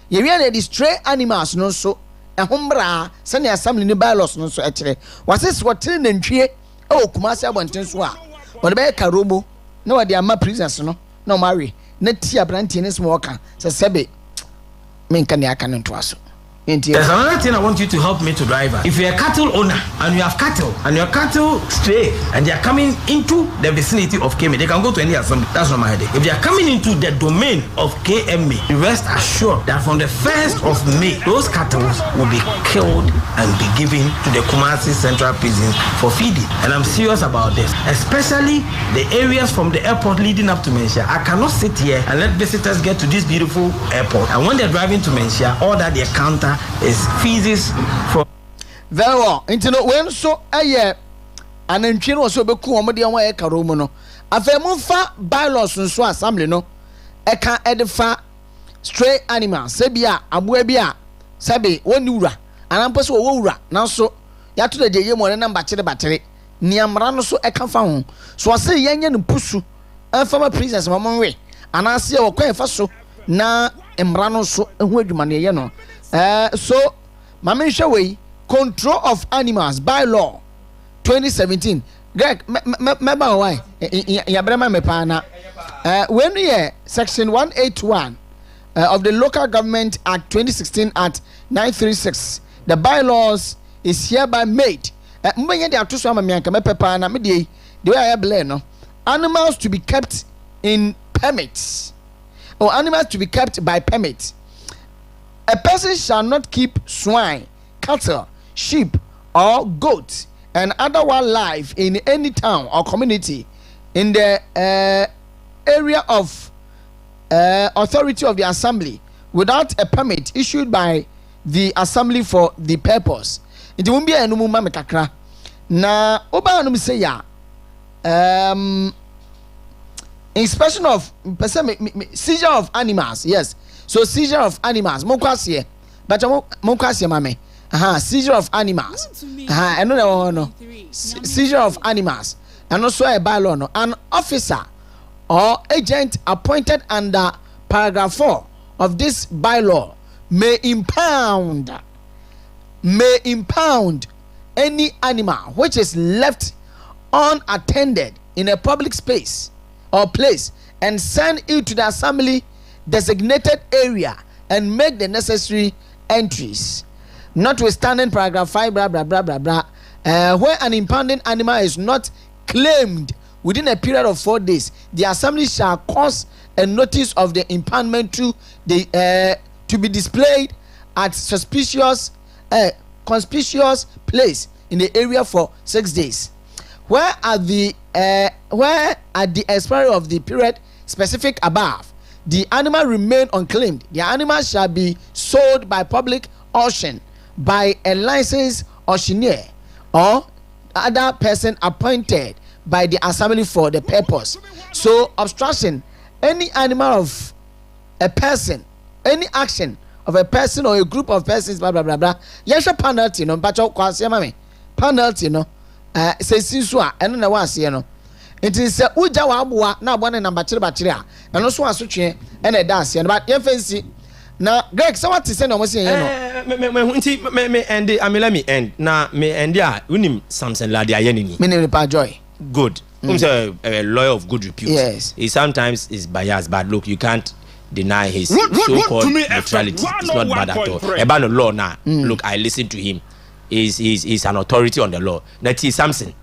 ye wi na di stray animals no so ehombra se ne assembly ni bylaws no so ekire wases wotere nantwie e Kumasi abonten so a wode be karobo na wode ama prisoners no na o marry na ti abrante ne smo oka se sebe menka ne aka ne nto aso. There's another thing I want you to help me to drive at. If you're a cattle owner and you have cattle and your cattle stray and they are coming into the vicinity of KMA, they can go to any assembly. That's not my headache. If they are coming into the domain of KMA, rest assured that from the 1st of May, those cattle will be killed and be given to the Kumasi Central Prison for feeding. And I'm serious about this, especially the areas from the airport leading up to Menchia. I cannot sit here and let visitors get to this beautiful airport. And when they're driving to Menchia, all that they encounter is feces from very well. Into no when so aye an Enchill was so beku omo de won e karo mu no afemu fa bylaws so assembly no e kan edifa stray animals se bia aboa bia sabe woni wura anampo so wo wura na so ya to de ye mo ne number kire batere niamra no so e kan fa ho so se yenye ne pusu afama prisons mamonwe anase e wo kwan fa so na emra no so ehu adwuma ne ye no. So mama shaway control of animals by law 2017 Greg remember why ya brema me pana when we section 181 of the Local Government Act 2016 at 936 the bylaws is hereby made mbenye de atoso ama me anka me pepa na me de way I blame no animals to be kept in permits or animals to be kept by permit. A person shall not keep swine, cattle, sheep, or goats and other wildlife in any town or community in the area of authority of the assembly without a permit issued by the assembly for the purpose. It won't be a no mama kakra. Na oba no say ya inspection of seizure of animals, yes. So seizure of animals, monkwasiye, but monkwasiye mame. Seizure of animals. I know no. Seizure of animals. And also a bylaw no. An officer or agent appointed under paragraph 4 of this bylaw may impound any animal which is left unattended in a public space or place and send it to the assembly designated area and make the necessary entries. Notwithstanding paragraph 5, blah blah blah blah blah, where an impounding animal is not claimed within a period of 4 days, the assembly shall cause a notice of the impoundment to be displayed at conspicuous place in the area for 6 days. Where at the expiry of the period specific above, the animal remain unclaimed, the animal shall be sold by public auction by a licensed auctioneer or other person appointed by the assembly for the purpose. So obstruction, any animal of a person, any action of a person or a group of persons, blah blah blah blah, yes, a penalty, no, but penalty, no, say so, and no one say no. It is uja wa na one number 3 bacteria, and also a switch and a dance, but you fancy. Now, Greg, so what is saying? Almost saying, me end. I mean, let me end. Now, me end. Yeah, we need something like that. Me name Joy. Good. He's a lawyer of good repute. Yes. He sometimes is biased, but look, you can't deny his so-called neutrality. It's not bad at all. About the law now. Look, I listen to him. He's an authority on the law. That is something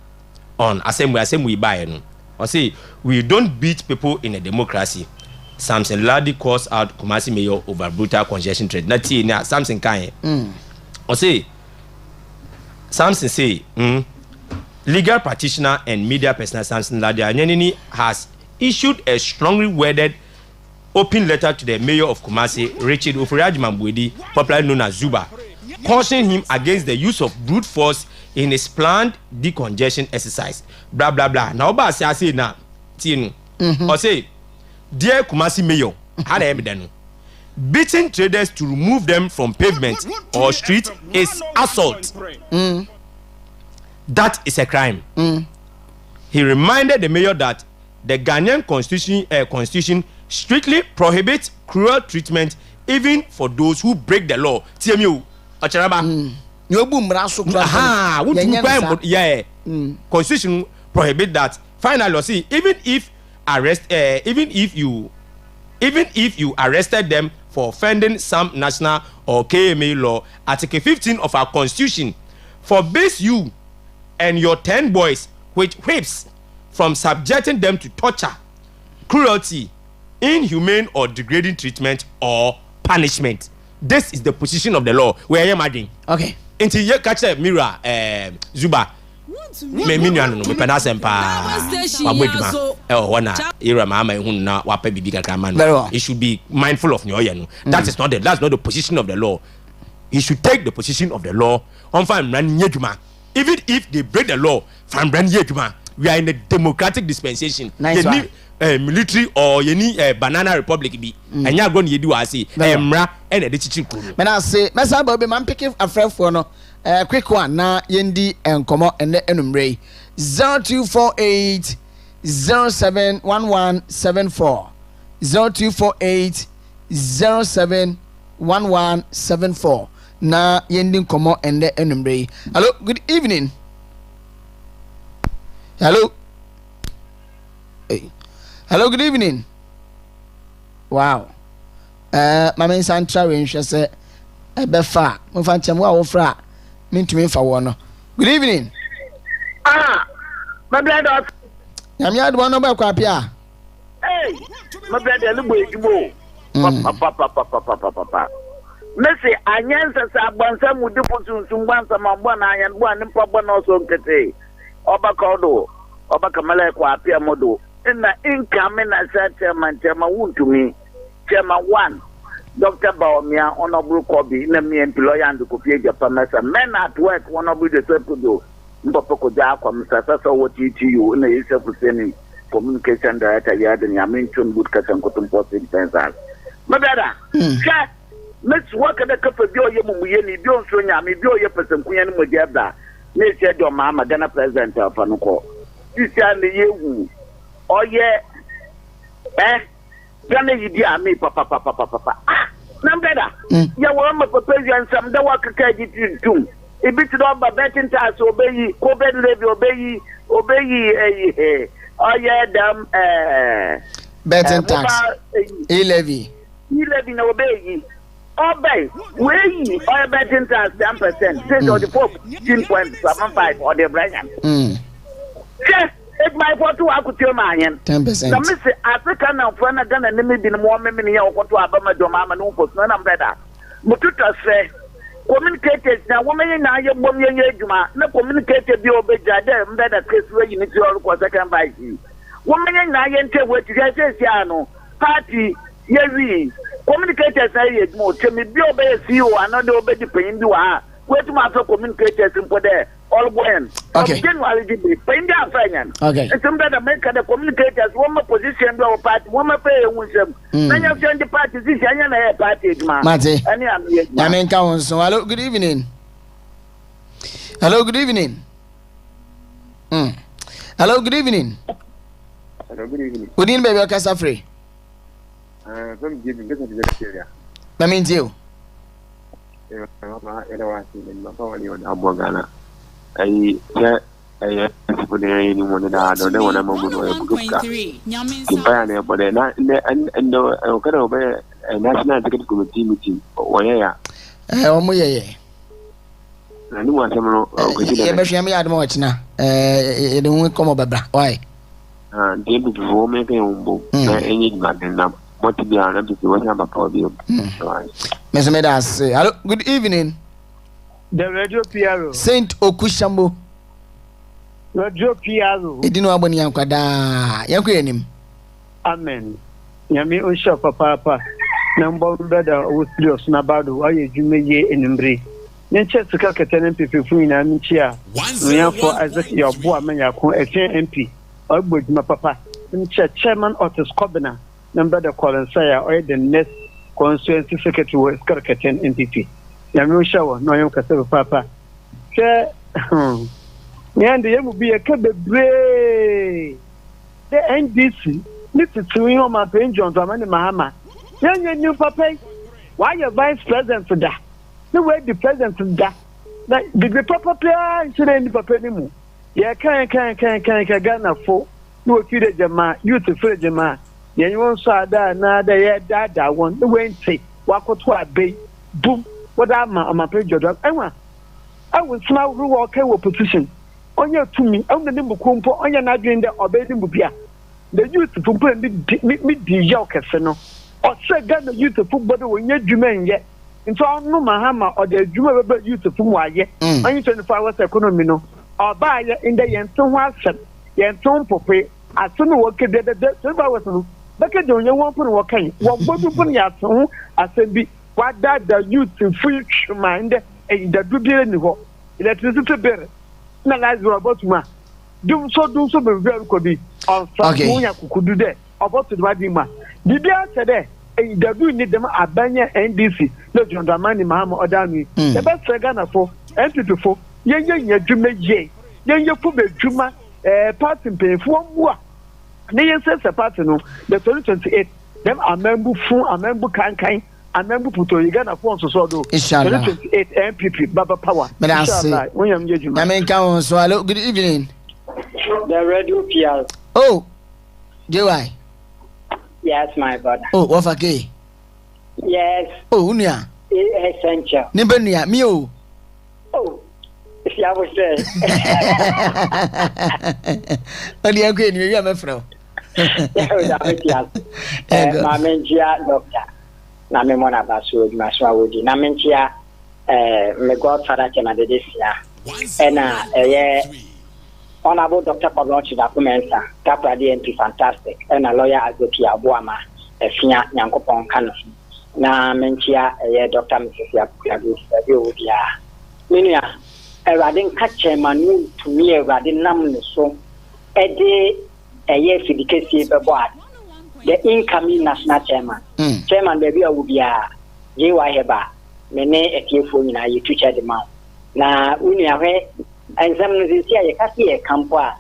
on same we buy. I say we don't beat people in a democracy. Samson Ladi calls out Kumasi mayor over brutal congestion trade. Now Samson kind. I say Samson say legal practitioner and media personal Samson Ladi Anyanini has issued a strongly worded open letter to the mayor of Kumasi, Richard Okyeremaba, popularly known as Zuba, cautioning him against the use of brute force in his planned decongestion exercise. Blah blah blah. Now, I say now, I say, dear Kumasi mayor, how am I beating traders to remove them from pavement or street is assault. That is a crime. He reminded the mayor that the Ghanaian constitution strictly prohibits cruel treatment even for those who break the law. TMU, Okyeremaba. Yeah. Constitution prohibit that. Finally, see, even if you arrested them for offending some national or KMA law, Article 15 of our Constitution forbids you and your 10 boys with whips from subjecting them to torture, cruelty, inhumane or degrading treatment or punishment. This is the position of the law. Where I am adding. Okay. Until you catch a mirror, Zuba. Me no me pena sempa wabeduma wana era mama ehun na wapa bibi kakra man. It should be mindful of nyoye no. That's not the position of the law. He should take the position of the law on fan ran yeduma. Even if they break the law from ran yeduma, we are in a democratic dispensation. Nice one. Military or any banana republic be and you are going to do I see emra and a chichi kuru. Men I say mesa bobe man picking a friend for no quick one na yendi enkomo and the enumre 0248 071174 0248 071174 na yendi enkomo and the enumre. Hello, good evening. Hello. Hey. Hello, good evening. Wow. Mama Santra Winsha said, Befa, Mufantam, wow, fra, mean to me for one. Good evening. My brother. I'm yard one about Quapia. Hey, my brother, look where you go. Papa. Messi, I answer some would do for some once a month, one and one and Papa also can say, Obacodo, Obakamala Quapia Modo. In the income, I said, Chairman wound to me. Chairman 1, Dr. Baumia, Honorable Kobe, me employer and the Kopia Japan. Men at work, one of the people, Mpoko Jaka, Mr. Sasa, what you in the East of Communication Director, Yard and Yamin Wood Cotton Cotton Post in Penzal. My brother, chat, let's work at the cup of your Yamuni, don't swing at me, do your person, Queen Mujabda. Let's say your mamma, Ghana President of Fanuko. You say the year. Oh yeah, Gana you me, papa. Number ya wama for president some the work kaji too. A bit of a betting tax obey, Kobe levy obey. Oh yeah, damn betting tax. A levy. levy no obey. Obey, we are betting tax 10%, since or the 14.75 or the Brian. Yes, it's my photo. I could tell my 10%. The Miss African and Flanagan and Limit in 1 million or what to Abama Domama no for none better. But to say, communicators now, woman in our woman, no communicated the obey Jada, better case where you need to all for second by you. Woman in our what you say, party, yes, communicators say more. Tell me, be obey you, another obey the pain you are. Where to my communicators in for there. All when okay. Okay. And some that America the communicators one more position our party, one more pay them. Then you join the party, this and party, man. I mean, council. Hello, good evening. Hello, good evening. Hello, good evening. Hello, good evening. Good evening, baby. Okay, free. From giving this is area. That means you. I for the anyone that I don't want to but and a national executive committee meeting. Oh, yeah. I knew what I'm I don't watch now. You don't come over. Why? David before making any man. What to be honest, if you want to have a problem. Mr. Medas, hello, good evening. The radio PRO. Saint Okushambo. Radio PRO. Idino aboni yankwada. Yanku yenim. Amen. Yami osha papa. Number brother o serious na bado aye dwumeye enimbre. Nche sika ketene pipifu ina nchia. No for Isaac Yobo amanya ko MP. Ogboduma papa. Nche chairman of the Scobina. Number the Colonsaya or the next constituency secretary was Karkatan NPP. Yamu shower, no young Cassava Papa. Say, Yandy will be a cababre. The NDC, Mr. Tuino, my pain, John Dramani Mahama. Young new papa, why your vice president for that? The way the president for that. The proper player should end the papa anymore. Yeah, can Ghana for no accused Jama, you to free Jama. You won't saw that now they had that one. The way say, walk to a bay, boom, what I'm a page of. I will smile who walk a position. On your to me, on the number compo, on your not doing the obeying Bubia. The youth to put me the yoke casino. Or say, got the youth to put body when you're Juman yet. And so I know Mahama or the Juma youth to put why yet. Only 24 hours economy no. Or buy in the Yanton Watson, Yanton Pope. As soon as work the 12 hours. Because you want to work in what you put your tongue as a be what that the youth in free mind and the do be anywhere. Electricity better. Not as you are about to do so very could be on could do that about to Wadima. Did they answer there? And the do need them a banner NDC, not John Dramani Mahama or Dami. The best Ghana for entity for young Juma J. Young Yakuba Juma, part in pay for 1 more. They says a partner, the 2028, them a member full, a member kind, a member put to Uganda for so do. 2028 MPP, Baba Power. But I say, William Yajum. I mean, council, hello, good evening. The radio PR. Oh, J.Y. Yes, my brother. Oh, what for gay? Yes. Oh, Unia. Essential. Nimbania, Mio. Oh. If I was there. Only I'm going to be a friend. Mamentia doctor. Namemona Basu, Maswadi. Namentia, my godfather came at this year. And honorable Dr. Pablochi Documenta, Takoradi MP fantastic, and a lawyer Agokia Boama, a Fina Yankopon Canopy. Namentia, Dr. Mrs. Yabuya. Minia. I didn't catch a man to me. I didn't know so. A day a year for the case the incoming national chairman. Chairman, baby, I will be a J.Y. Heba. Mene a tearful in a teacher the mouth. Now, when you are and some of this year, you can see a camper.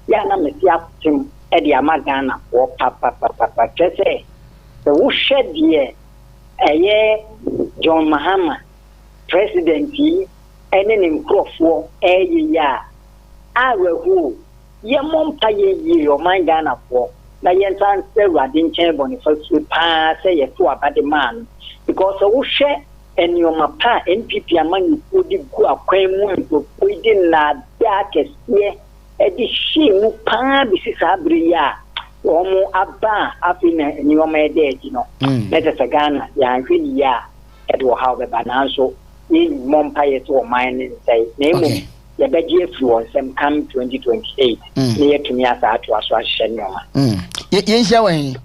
Yana Messia Tim Eddie Amagana or Papa. Just say the who shed year a year John Mahama, President. And then in Crawford, a year. I will who, ye mom pay ye or my Ghana for na yensan se Awurade nkyɛn Boniface pa se ye to abade man because wo hwɛ enioma pa NPP amani odi gu akwan mu ntopo di na da kɛseɛ edi hyi mu pa bi si sabre ya wɔn aba afi na enioma ede edi no na te Ghana ya nhwɛ ya ɛde wɔ ha ɔbɛba nanso ni mompa yɛ to ɔman ne nsɛe na emu yɛbɛgye afi wɔn nsɛm kam 2028 na yɛtumi asa ato aso ahyehyɛ nneɛma yɛnhyia wɔn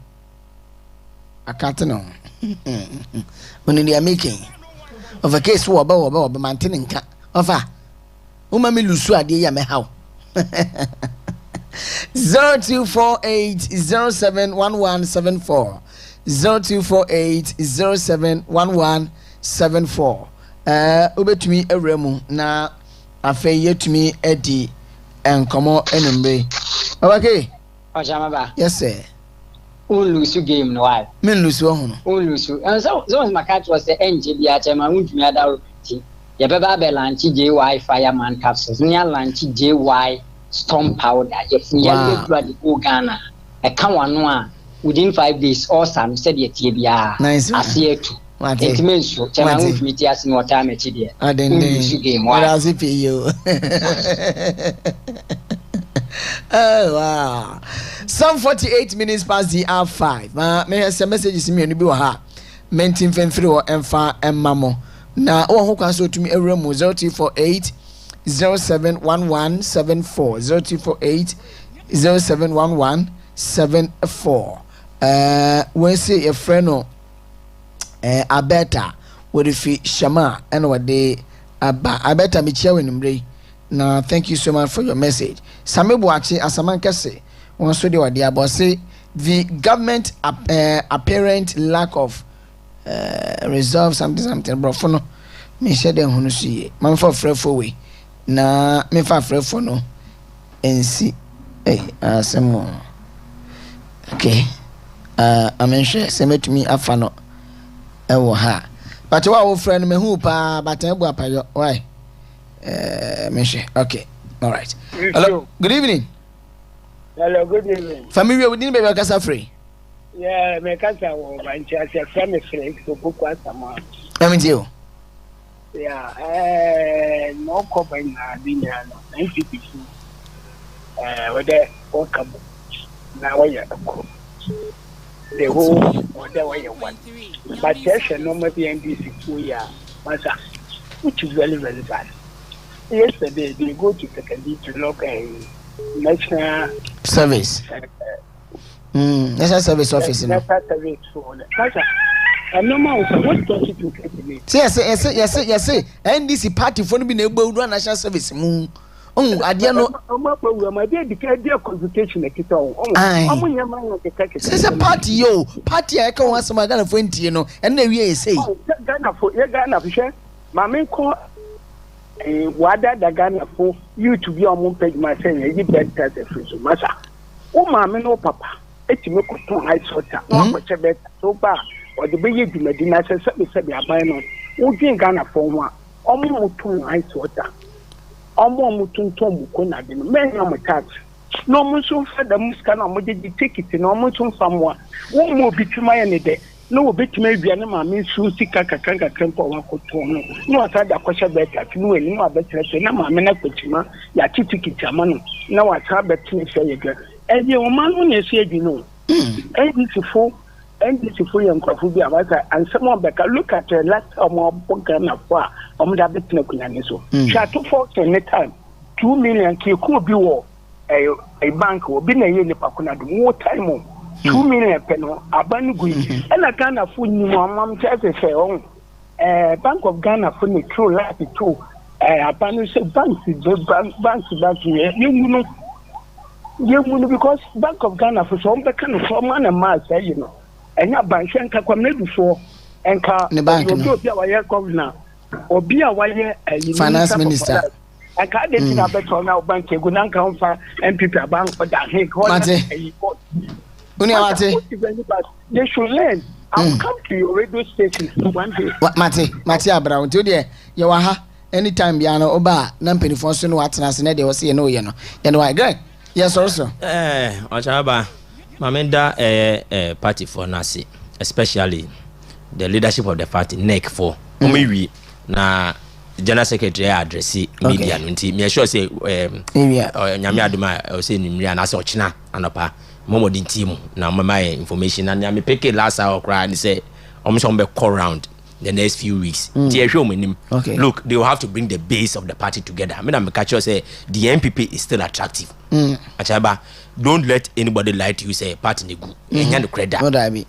akate no when they are making of a case wo ba maintain nka ofa wo ma me lusu ade ya me haw 0248071174 0248071174 obetumi awremu na afei yetumi edi enkomo enumre okay Okyeremaba yes sir lose game no why men lose ho no lose and so my catch was the Enchill ya chema untumi ada ti ye beba be launch JY fireman capsules nya launch JY storm powder ye funya be blood go Ghana e kan wano a within 5 days all sam said ye tie bia asietu intimenso chema untumi ti ase no time echi de lose game why as if you oh wow. Some 48 minutes past the hour 5. May I send messages me and be ha. Mentin Fenfree or Emfa Mamo. Na o ho kwaso to me ewremu 0248 071174 0248 071174. When say a friend no abeta with the shama and what they abeta me chawe nimre. Now, thank you so much for your message. Samebu achi asaman kese. Onso de wadi abo say the government apparent lack of resolve something bro for no me share dem hunu suye. Man for frefo we. Na me fa frefo no ensi asemo. Okay. Amenshe semetumi afa no ewo ha. But wa wo friend me hu pa but ebu apayo. Why? Okay, all right. Hello, good evening. Hello, good evening. Family, we didn't be Kasa free. Yeah, me Kasa wo banchi as a friend free to book what sama. You. Yeah, no cover na binya no. NPP. Whether welcome. Now we are the whole whether we are one. But yes, no more NPP we are. Which is very, very bad. Yesterday, they go to Takoradi to look a national service. National service office. National service for a normal. What does it look like? Yes. NDC party for being able to run national service. I didn't know. My dear, the consultation. It's a party, yo. Party, I can't want some Ghana for you, and then we say Ghana for Ghana. My main call. Wada da Ghana for you to be on one page myself, you better as a free so massa. Oh, mamma, no papa, it's me to ice water, no much better so bad, or the baby Medina says, said, no, who drink Ghana for one, almost two ice water, almost two tom, Kona, men on my touch. No more so for the Muscana, what did you take it in almost someone, one more between my any day. No bit maybe an mammy Susi Kaka Temple one could no I tried a question better no any more better no mamma Kuchima ya tiki chamano no I tried better say again and your man when you say you know and beautiful young coffee and someone back look at the last or more program of war that bit no kunaniso shall to force any time 2 million could be war a bank will be a year pakuna more time 2 million peno abanugui and I can afford you mom say Bank of Ghana for me true last two abanu say bank you because Bank of Ghana for some kind of man and mass you know and your bank and come before and car the bank governor or be a wire finance minister I can't get in a better now bank you go now come for MPP bank for that they should learn. I'll come to your radio station one day. Mate Abraham, today you are anytime Biano Oba, Nampany Fonson, what's an as they will say no, you know. And why, Greg? Yes, also. Okyeremaba. Mamenda party for Nasi, especially the leadership of the party, NEC for Omiwi na General Secretary address media nti me sure say nyame adoma say nimri na say ochina anopa momodin team na my information na me pick last hour cry and say omo be call round the next few weeks look, they will have to bring the base of the party together. I mean, I'm catch you say the MPP is still attractive. Achaba, don't let anybody lie to you say party ne good. Enya credit. What I be?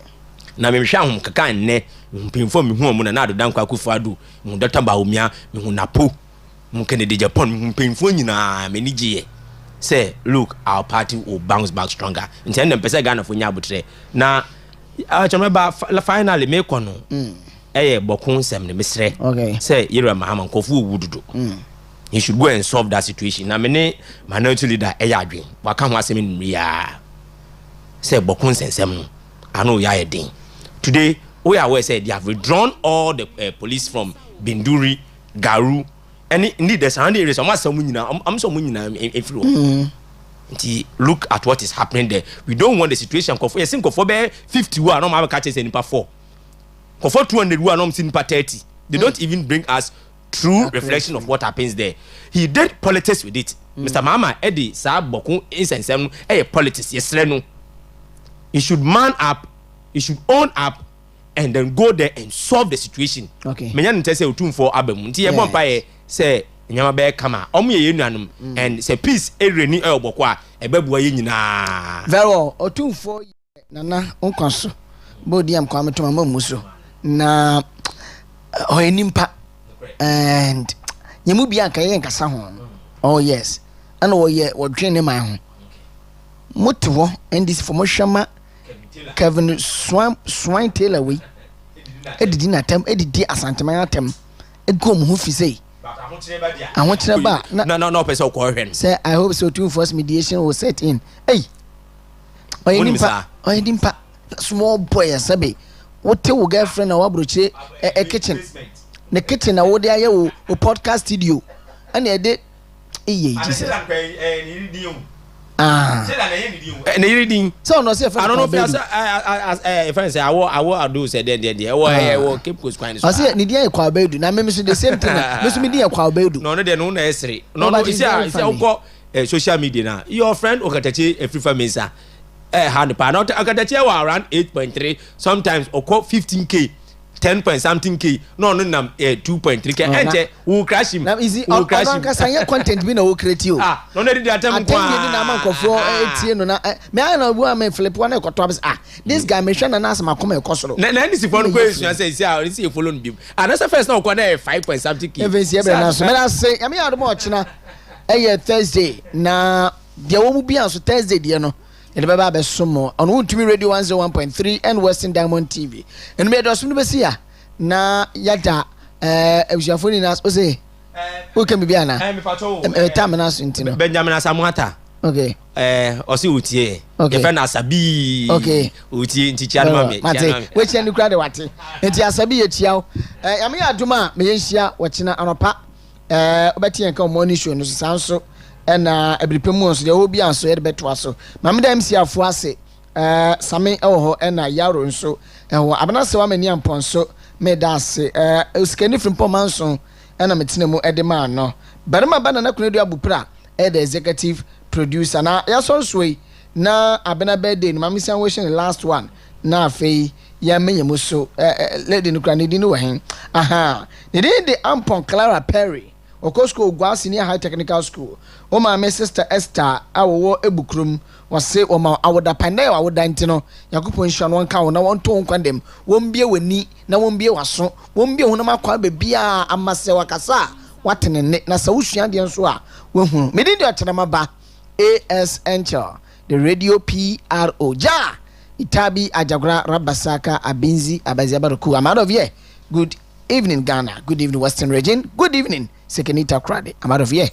Na me hwa hom kaka nne mpemfo me hu na na do dan kwa kufu adu mu dota ba omia me hu napo mu Kennedy Japan mpemfo nyina me nigye say look, our party will bounce back stronger. Intend them pese Ghana for nya butre na Okyeremaba finally me kono bokun sem ne misre say Okyeremaba nkofu wududu he should go and solve that situation na me ne minority leader adwen waka ho asem ni ya say bokun sensem no ano ya edin. Today, we are aware say they have withdrawn all the police from Binduri, Garu, and indeed there's another area. I'm so look at what is happening there. We don't want the situation. I think for 50 who are not my catches any 4. For 200 who are not 30. They don't even bring us true reflection of what happens there. He did politics with it. Mr. Mama Eddie Saab Bokun is and politics. Yes, no. He should man up. He should own up and then go there and solve the situation. Okay. Menyan tell say utun for abem. Nti e bon pa say nyama be kama. Omo ye nuanum and say peace e reni e oboko a e bebuwa ye nyina. Very well. Utun for nana onkonso. Bodi am kwa metoma mamuso. Na oyenimpa and nyemu bia kan ye nkasa ho. Oh yes. Ana wo ye wo dwen ne man ho. Motivo and this formation Kevin Swine Taylor we edidi na tem edidi asanteman atem egom hu fi say I want to ba no person ko hwen say I hope so too first mediation will set in hey oyedimpa small boy asabe wote wo girlfriend na wabroche kitchen the kitchen na wo de aye wo podcast studio and e de Jesus and reading so no say I don't know if I say I will do say there I keep close quiet I say ni dia kwa bedu na me so the same thing me so me dia kwa bedu no na esre no see social media na your friend Okatachi every famisa hand pa not Okatachi around 8.3 sometimes or 15k 10 point something k no nam 2.3 k enche who crash him now easy will crash him cause your content be no create you no dey dey attempt kwa na man kofo etie no na me I na bu am flip one ekoto this guy me hwe na asem akoma ekosoro na ndisi phone question say see follow no bi and that's first na okwa na 5 point something k even see na so me na say am ya do mo ochina Thursday na de wo mu bia so Thursday de no the baba be sumo on Untumi Radio 101.3 and Western Diamond TV. And me do so be see ya na yada ebusuafoni na o say who can be bia na me pato time na so ntino Benjamin Asamuata okay o si utie e fe na Asabi okay utie nti chia no me we chia ni kura de wate nti Asabi ye chia am ya aduma me yenhia wo china anopa obeti en ka morning show no sanso na ebripemu nso de obi anso ye beto aso mam da MC afo ase same ewo ho na yaro nso ewo abanase wa mani amponso me da ase uskani frimpo manso na metine mu edema no barima bana na kunedu abupra the executive producer na yaso nso na abena birthday no mam sian wishing the last one na afei ya menyemu so lady no kra ne di no wahen aha ne di Ampon Clara Perry Okosko Ogwa Senior High Technical School. Oma my sister Esther awo ebukrum wase oma awoda pande awoda ntino yakopon hwa no nka wo na won to nkwandem won bie wani na won bie waso won bie honam akwa bebia amase wakasa watenene na sa wusua de nso a wehunu medi de Okyeremaba AS Enchill the radio PRO ja itabi ajagura rabasaka abinzi abaziabaruku I'm out of here. Good evening Ghana, good evening Western region, good evening Sekenita Takoradi. I'm out of here.